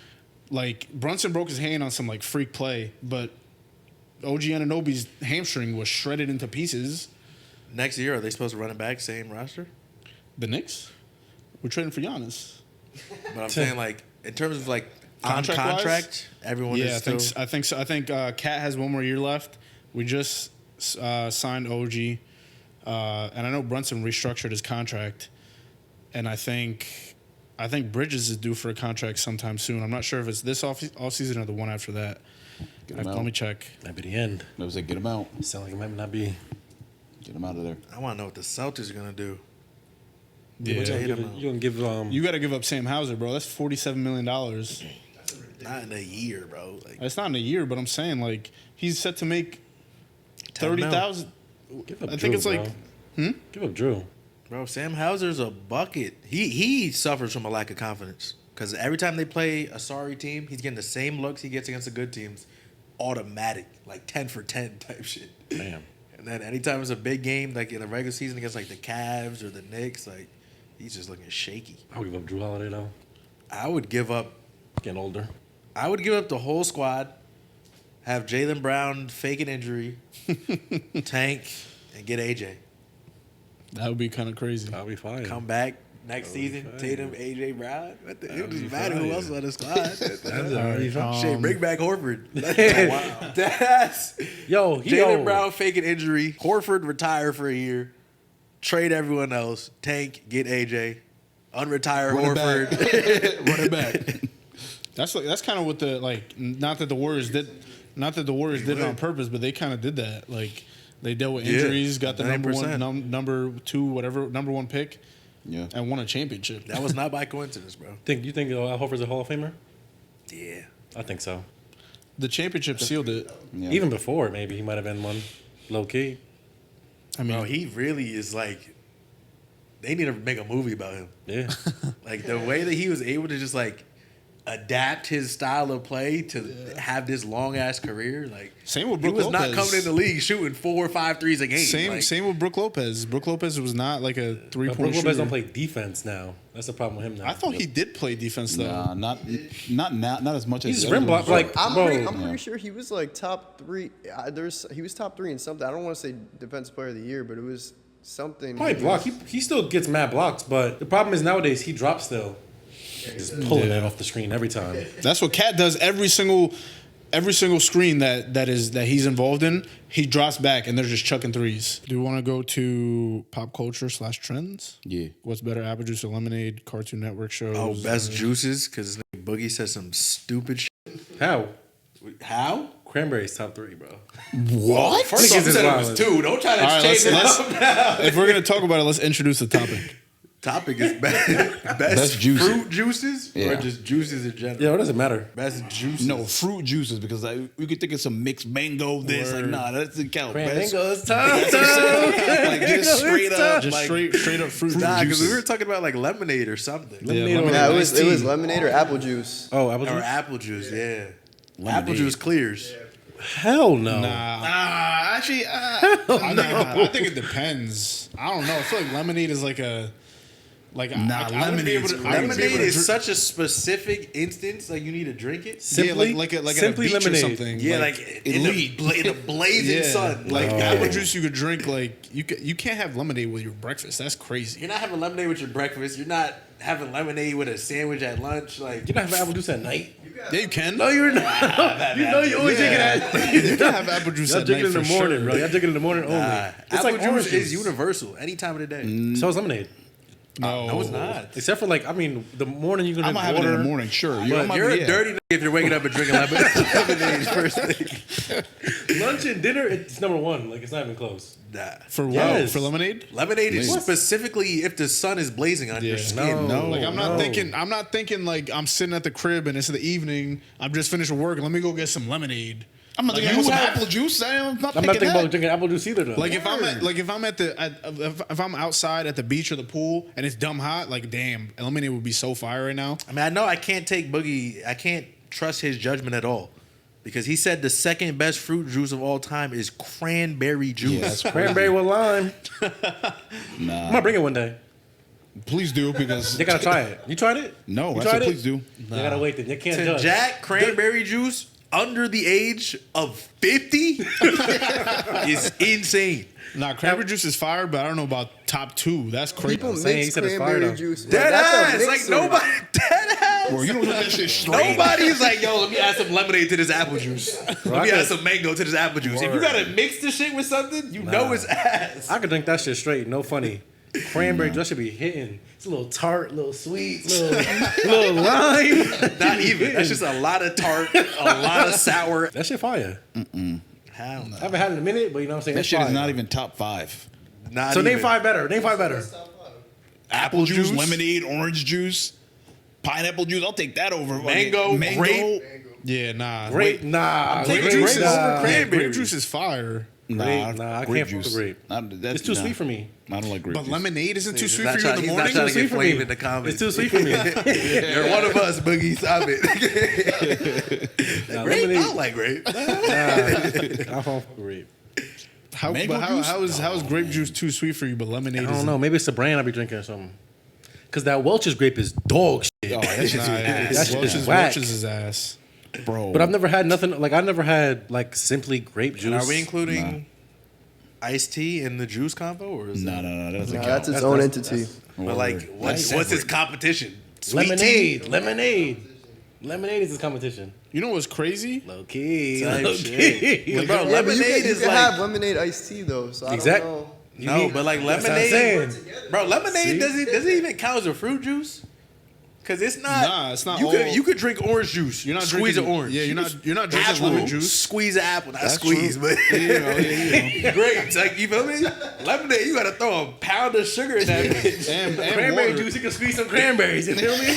Like Brunson broke his hand on some like freak play, but OG Anunoby's hamstring was shredded into pieces. Next year, are they supposed to run it back same roster? The Knicks, we're trading for Giannis. But I'm saying like in terms of like on Contract-wise? contract, everyone Yeah, is still. I think so. I think Cat has one more year left. We just signed OG, and I know Brunson restructured his contract, and I think Bridges is due for a contract sometime soon. I'm not sure if it's this off season or the one after that. Get him Let out. me check. Might be the end. I was like, get him out. Sound like it might not be. Get him out of there. I want to know what the Celtics are gonna do. Yeah. What's that? You gonna give You got to give up Sam Hauser, bro. That's $47 million. Not in a year, bro. Like It's not in a year, but I'm saying like he's set to make 10 mil. 30,000. give up I Drew, think it's bro. like Give up Drew. Bro, Sam Hauser's a bucket. He suffers from a lack of confidence because every time they play a sorry team, he's getting the same looks he gets against the good teams, automatic, like 10 for 10 type shit. Damn. And then anytime it's a big game, like in the regular season against like the Cavs or the Knicks, like he's just looking shaky. I would give up Drew Holiday though. I would give up Getting older. the whole squad, have Jaylen Brown fake an injury, tank, and get AJ. that would be kind of crazy. I'll be fine. Come back next season, fine. Tatum, AJ Brown. It That'll doesn't be matter who fine. else is on the squad. That's already fine. Shit, bring back Horford. Wow. That's Yo, Jaylen Brown fake an injury. Horford retire for a year. Trade everyone else. Tank, get AJ. Unretire Run it Horford. Run it back. That's kind of what the like. Not that the Warriors did it on purpose, but they kind of did that. Like they dealt with Yeah, injuries, got the number 100%. one, number two, whatever, number one pick, Yeah. and won a championship. That was not by coincidence, bro. You think Al Horford's a Hall of Famer? Yeah. I think so. The championship sealed it. Yeah. Even before, maybe he might have been one. Low key. I mean, Bro, he really is like, they need to make a movie about him. Yeah. Like the way that he was able to just like adapt his style of play to have this long ass career. Like Same with he Brook was not Lopez. coming in the league shooting 4 or 5 threes a game. Like, same with Brook Lopez. Brook Lopez was not like a But 3-point Brook shooter. Lopez don't play defense now. That's the problem with him now. I thought he did play defense though. Nah, not as much as He's the just rim other block. ones. Like, I'm bro. pretty sure he was like top 3. He was top 3 in something. I don't want to say defensive player of the year, but it was something. Probably block. He still gets mad blocks, but the problem is nowadays he drops still. Just pulling that off the screen every time. That's what Cat does every single screen that he's involved in. He drops back and they're just chucking threes. Do you want to go to pop culture / trends? Yeah. What's better, apple juice or lemonade? Cartoon Network shows. Oh, best juices because Boogie said some stupid shit. How? How? Cranberries top 3, bro. What? First off, Niggas you is said it was wildin'. 2. Don't try to All right, change it let's- up now. If we're gonna talk about it, let's introduce the topic. Topic is best juices. fruit juices or Yeah. just juices in general. Yeah, it doesn't matter. Best juices. No, fruit juices because we could think of some mixed mango. This like nah, that doesn't count. Best- Mangoes like just straight up, Just like straight up fruit Nah, because we juices. were talking about like lemonade or something. Lemonade lemonade. Yeah, it Iced was tea. lemonade or apple juice. Oh, apple Or juice? apple juice, yeah. Lemonade. Apple juice clears. Hell no. Actually, I think it depends. I don't know. I feel like lemonade is like a I wouldn't be able to- I wouldn't be able Lemonade to is drink- such a specific instance. Like you need to drink it. Simply, like at a simply beach lemonade. or something. Yeah, like in elite. the blazing sun. Like Like apple juice, you could drink like you can't have lemonade with your breakfast. That's crazy. you're not having lemonade with your breakfast. You're not having lemonade with a sandwich at lunch. Like You're not having apple juice at night? Yeah, you can. No, you're not. You know you always drinking that. You can have apple juice Y'all at drinking night in the for morning, sure. bro. Y'all drinking in the morning only. It's apple like juice orange is juice. universal any time of the day. So is lemonade. No, it's not. Except for like, I mean, the morning you can I'm drink gonna have it water. in the morning. Sure, But you're a dirty nigga if you're waking up and drinking lemonade first thing. Lunch and dinner, it's number 1. Like, it's not even close. Nah. For what? Yes. For lemonade? Lemonade is What? specifically if the sun is blazing on your Yeah. skin. No. Like I'm not no. thinking like I'm sitting at the crib and it's the evening. I'm just finished with work. Let me go get some lemonade. I'm not thinking you about some have- apple juice. I'm not I'm not thinking thinking that. about drinking apple juice either, though. Like if I'm outside at the beach or the pool and it's dumb hot, like damn, lemonade would be so fire right now. I mean, I know I can't take Boogie. I can't trust his judgment at all because he said the second best fruit juice of all time is cranberry juice. Yeah, that's cranberry with lime. I'm gonna bring it one day. Please do because You gotta try it. You tried it? No, you I tried said it? please do. You gotta wait then. You can't To judge. Jack, cranberry juice under the age of 50 is insane. Nah, cranberry juice is fire, but I don't know about top 2. That's crazy. People saying, he mix said it's fire, cranberry though. juice. bro. Dead That's a ass. Like mixer. nobody. Dead ass. Bro, you don't drink that shit straight. Nobody's like, yo, let me add some lemonade to this apple juice. Let me I add could- some mango to this apple juice. If you Word. gotta mix the shit with something, you know it's ass. I could drink that shit straight. No funny. Cranberry, that should be hitting. It's a little tart, a little sweet, little lime. Not even. That's just a lot of tart, a lot of sour. That shit fire. Hell no. I haven't had it in a minute, but you know what I'm saying? That It's shit is fire. not even top 5. Not So name even. 5 better. Name 5 better. Apple juice, lemonade, orange juice, pineapple juice. I'll take that over Mango, grape. Yeah, nah. Grape, nah. taking Grape, juices nah. over Yeah, cranberry. grape juice is fire. Grape, nah, I can't fuck with grape. It's too sweet for me. I don't like grape But juice. lemonade isn't too He's sweet not for you in the trying- he's not morning. trying to Too get sweet for flamed me. in the comments. It's too sweet for me. You're one of us, Boogie. Stop it. Nah, Grape? I lemonade. don't like grape. I fuck with grape. Mango juice? How is grape juice too sweet for you, but lemonade I is don't know. Maybe it's the brand I be drinking or something. Because that Welch's grape is dog shit. Oh, that shit's Nah, yeah. That shit is Welch's whack. is ass. bro. But I've never had nothing, like I never had like simply grape juice. And are we including iced tea in the juice combo, or is No, it? that doesn't Nah, count. that's its own entity. But like, what's its competition? Sweet Lemonade, tea? lemonade. Lemonade is his competition. You know what's crazy? Low key. Type Low shit. key. Bro, Yeah, but you lemonade can, you is can like have lemonade iced tea though. So I Exact- don't know. no, but like That's what I'm lemonade, saying. bro. Lemonade See? doesn't even count as a fruit juice. Cause it's not. Nah, it's not You all- could drink orange juice. You're not squeeze drinking- an orange. yeah, you're not drinking Apple, lemon juice. Squeeze an apple, not That's squeeze, true. but grapes. Like you feel me? Lemonade, you gotta throw a pound of sugar in that bitch. And Cranberry water. juice, you can squeeze some cranberries. You feel me?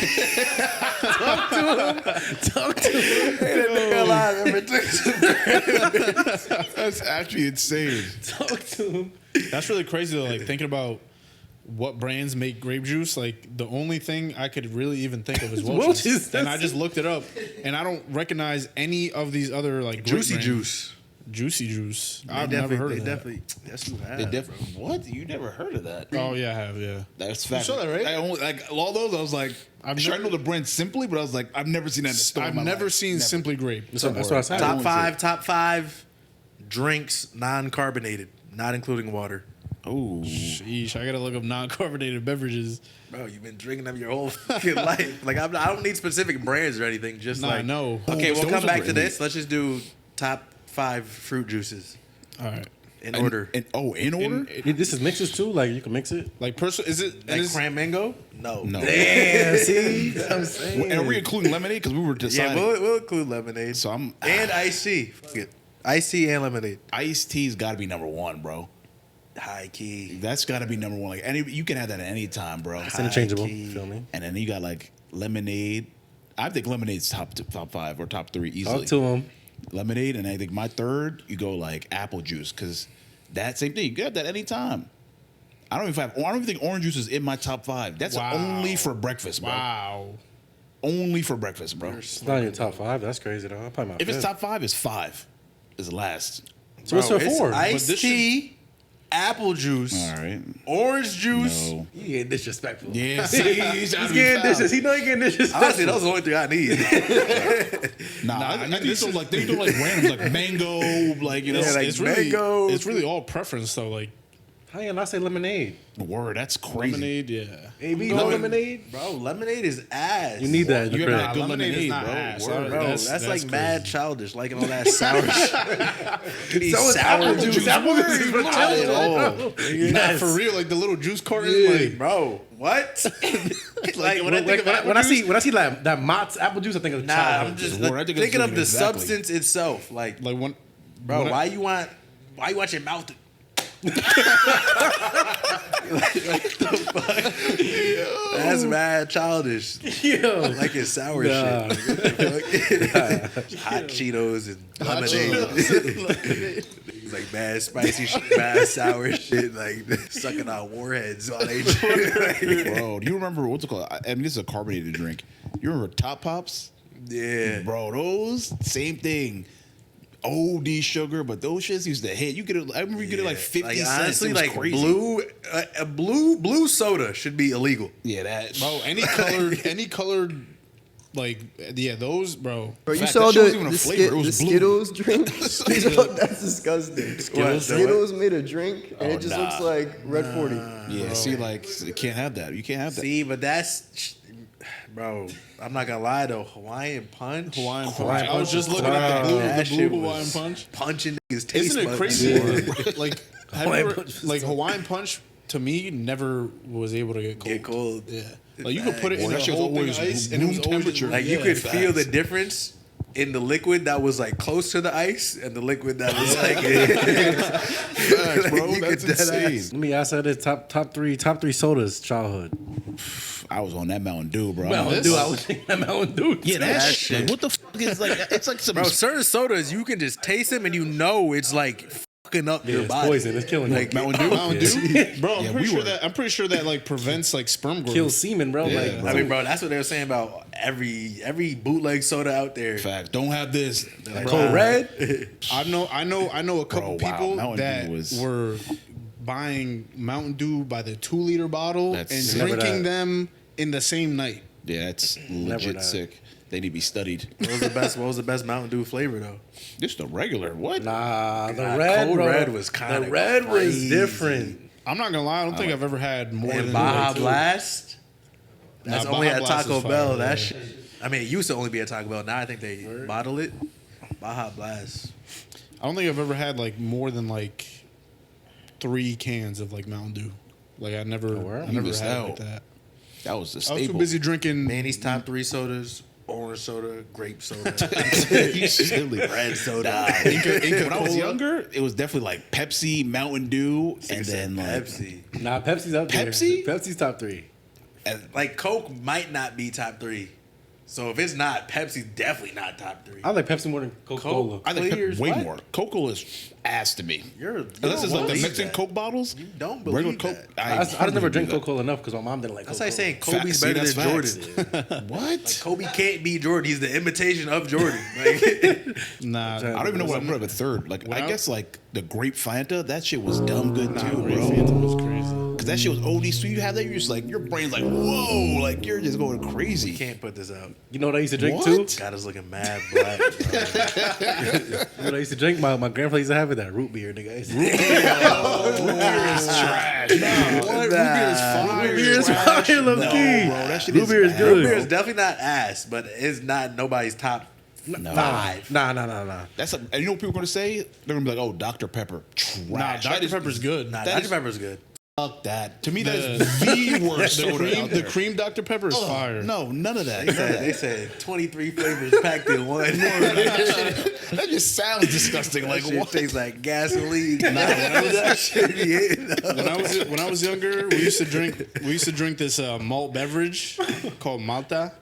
Talk to him. Talk to him. That nigga alive ever took some- That's actually insane. Talk to him. That's really crazy though. Like thinking about what brands make grape juice. Like the only thing I could really even think of is Welch's. Welch's, And that's I just looked it up, and I don't recognize any of these other like grape Juicy brands. juice. Juicy juice. They I've never heard they of that. definitely. That's who They what? You never heard of that? Oh yeah, I have yeah. That's fact. saw that, right? I only, like all those, I was like, I'm sure I know the brand simply, but I was like, I've never seen that in a store. in I've my never life. seen Never. Simply Grape. That's what I said. Top five drinks non-carbonated, not including water. Oh, Sheesh, I gotta look up non-carbonated beverages. Bro, you've been drinking them your whole fucking life. Like I don't need specific brands or anything. Just Nah, like no. Okay, we'll Those come are back to great. this. Let's just do top 5 fruit juices All right. in order. in order? This is mixes too. Like you can mix it. Like personal, is it? Like is, cran mango? No. No. Damn. See, that's what I'm saying. And are we including lemonade? Because we were Yeah, deciding. we'll include lemonade. So I'm and iced tea. Fuck it. Iced tea and lemonade. iced tea's got to be number one, bro. High key. That's got to be number one. Like you can have that at any time, bro. It's interchangeable. key. Feel me? And then you got like lemonade. I think lemonade's top 5 or top 3 easily. Talk to him. Lemonade, and I think my third, you go like apple juice because that same thing. You can have that any time. I don't even think orange juice is in my top 5. That's Wow. only for breakfast, bro. wow. Only for breakfast, bro. It's not in your top 5. That's crazy though. Probably my If it's fifth. top 5, it's 5. Is the last. So what's Bro, your it's 4? Iced this tea, apple juice, All right. orange juice. No. You getting disrespectful. Yeah, see, He's getting dishes. He know he getting disrespectful. Honestly, those are the only 3 I need. Nah, I think think this so. is- Like they do like randoms, like mango, like you know. Yeah, like It's really, mango. it's really all preference though. Like How you not say lemonade? Word, that's crazy. lemonade, yeah. AB, no lemonade. Bro, lemonade is ass. You need that in the You crib. have that good lemonade is lemonade, not bro. ass. Word. Bro, that's like mad crazy. childish, liking all that sour shit. You need So is sour apple juice. Apple juice is for Not children. at all. Nah, for real, like the little juice carton. Yeah, Like, bro, what? like when I think Like, of apple when I juice, see that Mott's apple juice, I think of nah, childhood. I'm just Word, I think it's thinking of the exactly. substance itself. Like, when, bro, when I- why you want your mouth to That's mad childish. Yo. Like it's sour Nah. shit. Hot Cheetos and lemonade. It's like bad spicy shit, bad sour shit, like sucking on warheads while they drink. Bro, do you remember what's it called? I mean, this is a carbonated drink. You remember Top Pops? Yeah. Bro, those same thing. OD sugar, but those shits used to hit. You get it. I remember you get it like 50 cents. Honestly, It was like crazy. blue soda should be illegal. Yeah, that. bro, any colored, like yeah, those, bro. Bro, you Fact, saw that shit the, wasn't even a the, flavor, it was the blue. Skittles drink? That's disgusting. Skittles? Skittles made a drink, and Oh, it just nah. looks like Red 40. Yeah, see, like you can't have that. You can't have that. See, but that's, bro. I'm not gonna lie though. Hawaiian punch, Hawaiian punch. Hawaiian I was punch just is looking at the That blue shit Hawaiian was punch. punching niggas' taste Isn't it buds. crazy? like, have you Hawaiian ever, punch is like so- Hawaiian punch to me never was able to get cold. Get cold. Yeah, It's like you could put it bad. in That a shit was whole thing of always ice, and it was room always temperature. Like you yeah, could feel the facts. difference in the liquid that was like close to the ice and the liquid that was like. Facts, bro. You That's could dead insane. ass. Let me ask you this: top three sodas childhood. I was on that Mountain Dew, bro. Mountain Dew. I was thinking that Mountain Dew. Yeah, that, That shit. shit. Like, what the fuck is like? It's like some. Bro, certain sodas you can just taste them and you know it's like fucking up Yeah, your it's body. poison. It's killing Like you. Mountain Dew. Mountain Dew, bro. I'm Yeah, pretty we sure were- that like prevents like sperm growth. Kills semen, bro. Like, I mean, bro, that's what they were saying about every bootleg soda out there. Facts. Don't have this. Like, Code Red. I know a couple Bro, wow, people Mountain that Dew was- were buying Mountain Dew by the 2-liter bottle That's and sick. Never drinking that. them in the same night. Yeah, it's legit that. sick. They need to be studied. What was the best Mountain Dew flavor though? Just the regular. What? Nah, the Nah, red, Code bro. Red was kinda The red was crazy. different. I'm not gonna lie, I don't think I've ever had more And than Baja like two. Blast. That's Nah, only Baja at Blast Taco is fire, Bell. yeah. That shit. I mean, it used to only be at Taco Bell. Now I think they bottle it. Baja Blast. I don't think I've ever had like more than like 3 cans of like Mountain Dew. Like I never word? I You never missed had it out. like that. That was the I was staple. too busy drinking. Manny's top 3 sodas: orange soda, grape soda, You silly. red soda. Nah, when I was younger, it was definitely like Pepsi, Mountain Dew, and then like Pepsi. Nah, Pepsi's up there. Pepsi? Pepsi's top 3. And, like Coke might not be top 3. So if it's not, Pepsi's definitely not top 3. I like Pepsi more than Coca-Cola. I think Clears, way what? more. Coca-Cola is ass to me. Unless it's like the believe Mexican that. Coke bottles. You don't Regular believe Coke. that. I just never drink Coca-Cola enough because my mom didn't like That's Coca-Cola. like saying Kobe's See, better that's than facts. Jordan. What? Kobe can't be Jordan. He's the imitation of Jordan. Like, Nah, I don't even know what I put up at third. Like I Wow. guess like the grape Fanta, that shit was dumb good too, Grape bro. Fanta was crazy. Because that shit was OD sweet. You have that, you're just like, your brain's like, whoa, like you're just going crazy. Can't put this out. You know what I used to drink What? too? God is looking mad black. Bro. You know what I used to drink? My grandpa used to have it, that root beer, nigga. I used to- Root beer is trash. What? Root beer is fire. Root beer is fire, low key. bro, that shit Root is beer is bad, good. Root beer is definitely not ass, but it's not nobody's top five. Nah. That's and you know what people are gonna say? They're gonna be like, "Oh, Dr Pepper, trash." Nah, That Dr. is- Pepper's good. Nah, That Dr. is- Pepper's good. Fuck that. To me, that is the worst soda out The there. cream Dr. Pepper is fire. No, none of that. None of that. They said 23 flavors packed in one. That just sounds disgusting. Like That shit what? tastes like gasoline. That shit be hitting up. When I was younger, we used to drink this malt beverage called Malta.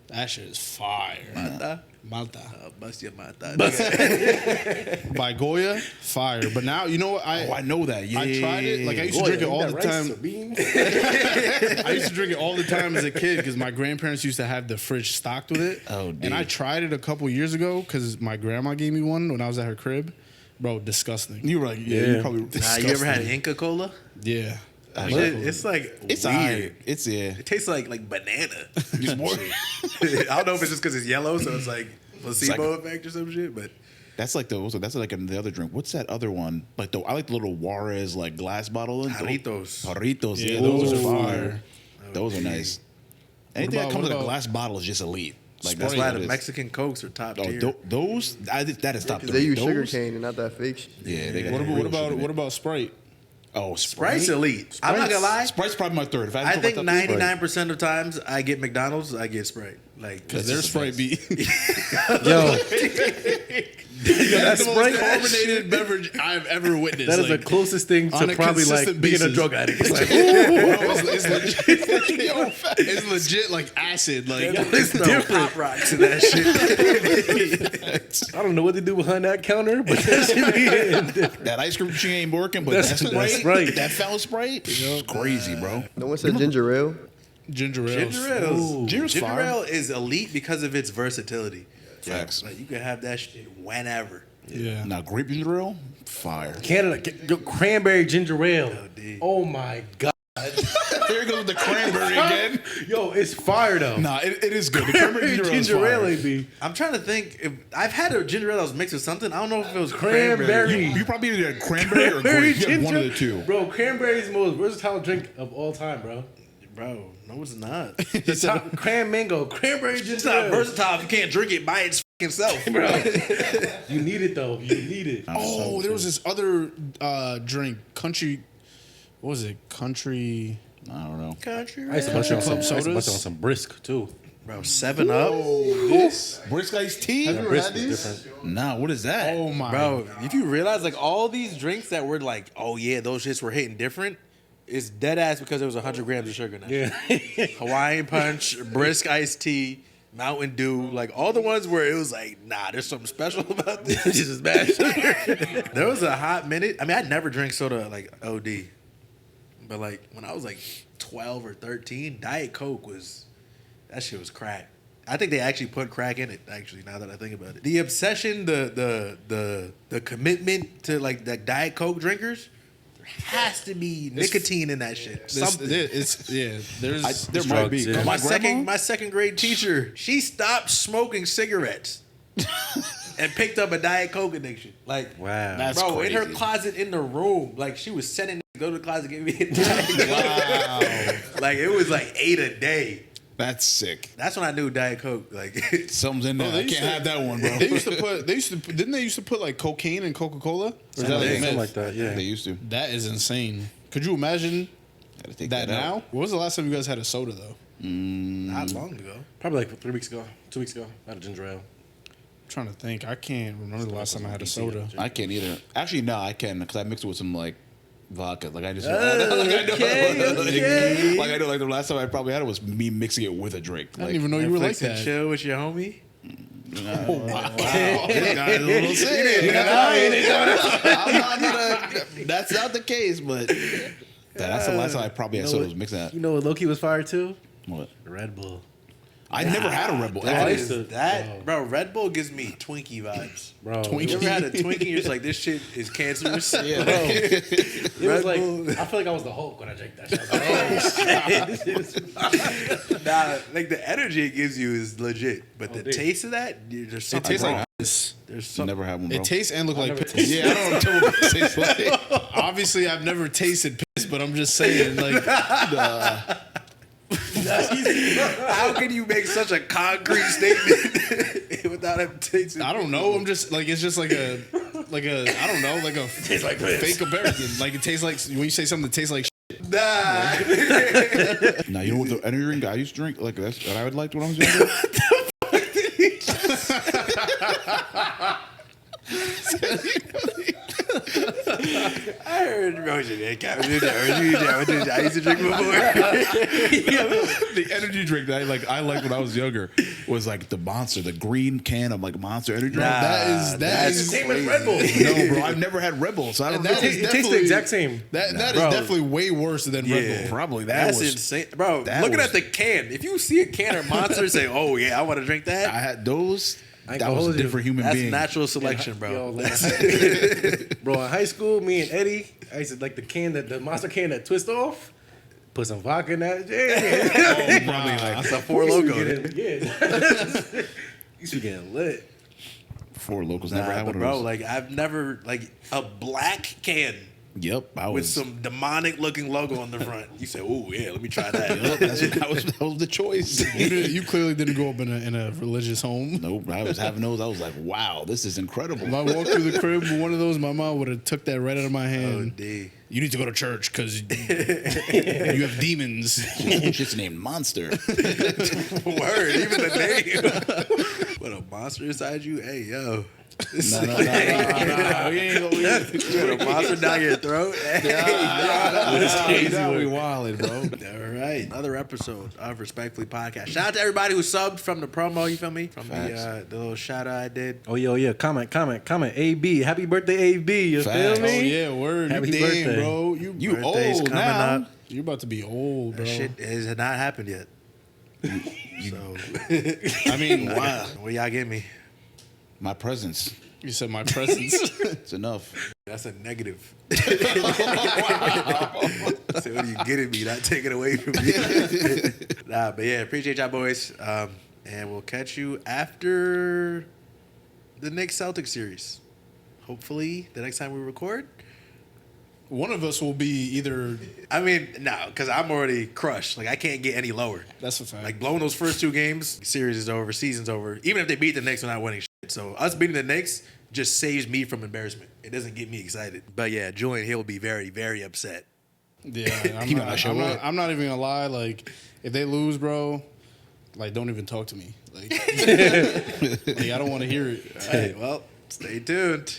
That shit is fire. Malta. Bust your mata. By Goya, fire. But now, you know what? I know that. Yeah, I tried it. Like I used to drink it all the time. I used to drink it all the time as a kid because my grandparents used to have the fridge stocked with it. Oh, dude. And I tried it a couple years ago because my grandma gave me one when I was at her crib. Bro, disgusting. You were like, yeah, Yeah. you probably. Nah, you ever had Inca Cola? Yeah. It's like It's weird. weird. It's yeah. It tastes like banana. Just more. I don't know if it's just because it's yellow, so it's like placebo effect or some shit. But That's like the also that's like the other drink. What's that other one? Like I like the little Juarez like glass bottle. Jarritos. Jarritos. Yeah, Yeah, those those are are fire. fire. Those are nice. Anything about- that comes what in a about- glass bottle is just elite. Like that's what why it the is. Mexican Cokes are top Oh, tier. those that is top Because three. they use Those- sugar cane and not that fake shit. Yeah, they got What the about real sugar. what about Sprite? Oh, Sprite's elite. I'm not gonna lie. Sprite's probably my third. If I, had I to put think my top three, 99% of times I get McDonald's, I get Sprite. Like, Because their Sprite be Yo, that's the Sprite- most carbonated beverage I've ever witnessed. that is like, the closest thing on to a probably like consistent being a basis. drug addict. It's like, it's legit. It's legit like acid. Like it's different. Pop rocks and that shit. I don't know what they do behind that counter, but that should be it. that ice cream machine ain't working, but That's- that that's Sprite, Sprite. that fountain Sprite, it's crazy, bro. No one said ginger ale. ginger ale. Ginger ale. Ginger's Ginger fire. ale is elite because of its versatility. Facts. Like, you can have that shit whenever. Yeah. Now grape ginger ale, fire. Canada, cranberry ginger ale. dude. Oh my god. There goes the cranberry again. Yo, it's fire though. Nah, it is good. The Cranberry cranberry ginger ale ain't be. I'm trying to think if I've had a ginger ale that was mixed with something. I don't know if it was Cranberry. cranberry. You probably either had cranberry or Cranberry grape. You have one of the two. Bro, cranberry is the most versatile drink of all time, bro. Bro, no, it's not. The top cran mango, cranberry ginger It's not ale. versatile if you can't drink it by its fucking self. Bro. You need it though. You need it. Oh, there was this other drink, country. What was it? Country. I don't know. Country I used to bust it on Club some, I used to bust it sodas? on some brisk too. Bro, 7 Up. This. Brisk iced tea? Have you ever Brisk had was these? different. Nah, what is that? Oh my. Bro, if you realize like all these drinks that were like, oh yeah, those shits were hitting different, it's dead ass because there was 100 grams of sugar in that. Yeah. Hawaiian Punch, Brisk iced tea, Mountain Dew, like all the ones where it was like, nah, there's something special about this. This is bad sugar. There was a hot minute. I mean, I never drank soda like OD, but like when I was like 12 or 13, Diet Coke that shit was crack. I think they actually put crack in it. Actually, now that I think about it, the obsession, the commitment to like the Diet Coke drinkers. Has to be nicotine in that shit. Something. It's yeah. There's There might be. drugs, yeah. My grandma? second grade teacher, she stopped smoking cigarettes and picked up a Diet Coke addiction. Like, Wow. That's bro, in her crazy. closet in the room, like she was sending to go to the closet, give me a Diet Coke. wow. Like it was like 8 a day. That's sick. That's when I knew Diet Coke. Like, Something's in there. they I used can't to- have that one, bro. They used to put. Didn't they used to put like cocaine in Coca Cola? Or is that like a Something myth? like that, yeah. They used to. That is insane. Could you imagine Gotta take that out. now? When was the last time you guys had a soda though? not long ago. Probably like 3 weeks ago, 2 weeks ago. I had a ginger ale. I'm trying to think. I can't remember the last time I had a soda. I can't either. Actually, no, I can because I mixed it with some like vodka. Like I just like I know like the last time I probably had it was me mixing it with a drink. I didn't even know you were like Netflix and that. chill with your homie. This guy's a little serious. I'm not gonna- That's not the case, but that's the last time I probably had soda was mixing that. You know what Loki was fire too? What? Red Bull. I never had a Red Bull. That I is used to- that, bro. Red Bull gives me Twinkie vibes. Bro, Twinkie. You ever had a Twinkie? You're just like, this shit is cancerous. Yeah. it was Red like Bull. I feel like I was the Hulk when I drank that shit. I was like, oh shit, this shit is Nah, like the energy it gives you is legit, but the dude. taste of that, there's It something tastes wrong. like piss. There's something. Never had one, bro. It tastes and look like never piss. Yeah, I don't know what it tastes like. Obviously, I've never tasted piss, but I'm just saying, like, How can you make such a concrete statement without him tasting? I don't know. I'm just like, it's just like a, I don't know, like a tastes like piss. fake comparison. Like it tastes like when you say something that tastes like. Nah. Now you know what the energy drink I used to drink like that's what I would like when I was younger. I heard Rosie. I used to drink before. The energy drink that I liked when I was younger was like the Monster, the green can of like Monster energy drink. Nah, that that's is same as Red Bull. No, bro, I've never had Red Bull, so I don't know. that is It tastes the definitely- exact same. That is Bro. definitely way worse than Red Yeah. Bull. Probably that That's was. insane, bro. that Looking was- at the can, if you see a can of Monster, say, "Oh yeah, I want to drink I that." had those. I ain't That gonna was a hold you. different human That's being. natural selection, bro. Yo, like, That's- bro, in high school, me and Eddie, I used to like the Monster can that twist off. Put some vodka in that. Yeah, Probably like That's a Four Loco. yeah. Used to be getting lit. Four Locals never Nah, had but one of bro, those. like I've never like a black can Yep, I with was. some demonic looking logo on the front. You say, "Oh yeah, let me try that." Yep, that was the choice. you clearly didn't grow up in a religious home. Nope, I was having those. I was like, wow, this is incredible. If I walked through the crib with one of those, my mom would have took that right out of my Oh, hand. D. You need to go to church because you have demons. Shit's named Monster. Word, even the name. What a monster inside you? Hey, yo. No, we ain't gonna. Put a monster down your throat. Hey, We wildin', bro. all right, another episode of Respectfully Podcast. Shout out to everybody who subbed from the promo. You feel me? From the little shout out I did. Oh yeah. Comment. AB. Happy birthday, AB. You Facts. feel Oh me? yeah, word. Happy Damn, birthday. bro. You Birthday's old coming now. up. You're about to be old, bro. That shit has not happened yet. So, I mean, wow. what y'all give me? My presence. You said my presence. It's enough. That's a negative. So what are you getting me? Not taking away from me. Nah, but yeah, appreciate y'all boys. And we'll catch you after the next Celtics series. Hopefully, the next time we record. One of us will be either. I mean, no, because I'm already crushed. Like I can't get any lower. That's a fact. Like blowing those first two games, series is over, season's over. Even if they beat the Knicks, we're not winning shit. So us beating the Knicks just saves me from embarrassment. It doesn't get me excited. But yeah, Julian Hill will be very, very upset. yeah, He might not show up. I'm not even gonna lie. Like, if they lose, bro, like, don't even talk to me. Like, like I don't want to hear it. All right, well, stay tuned.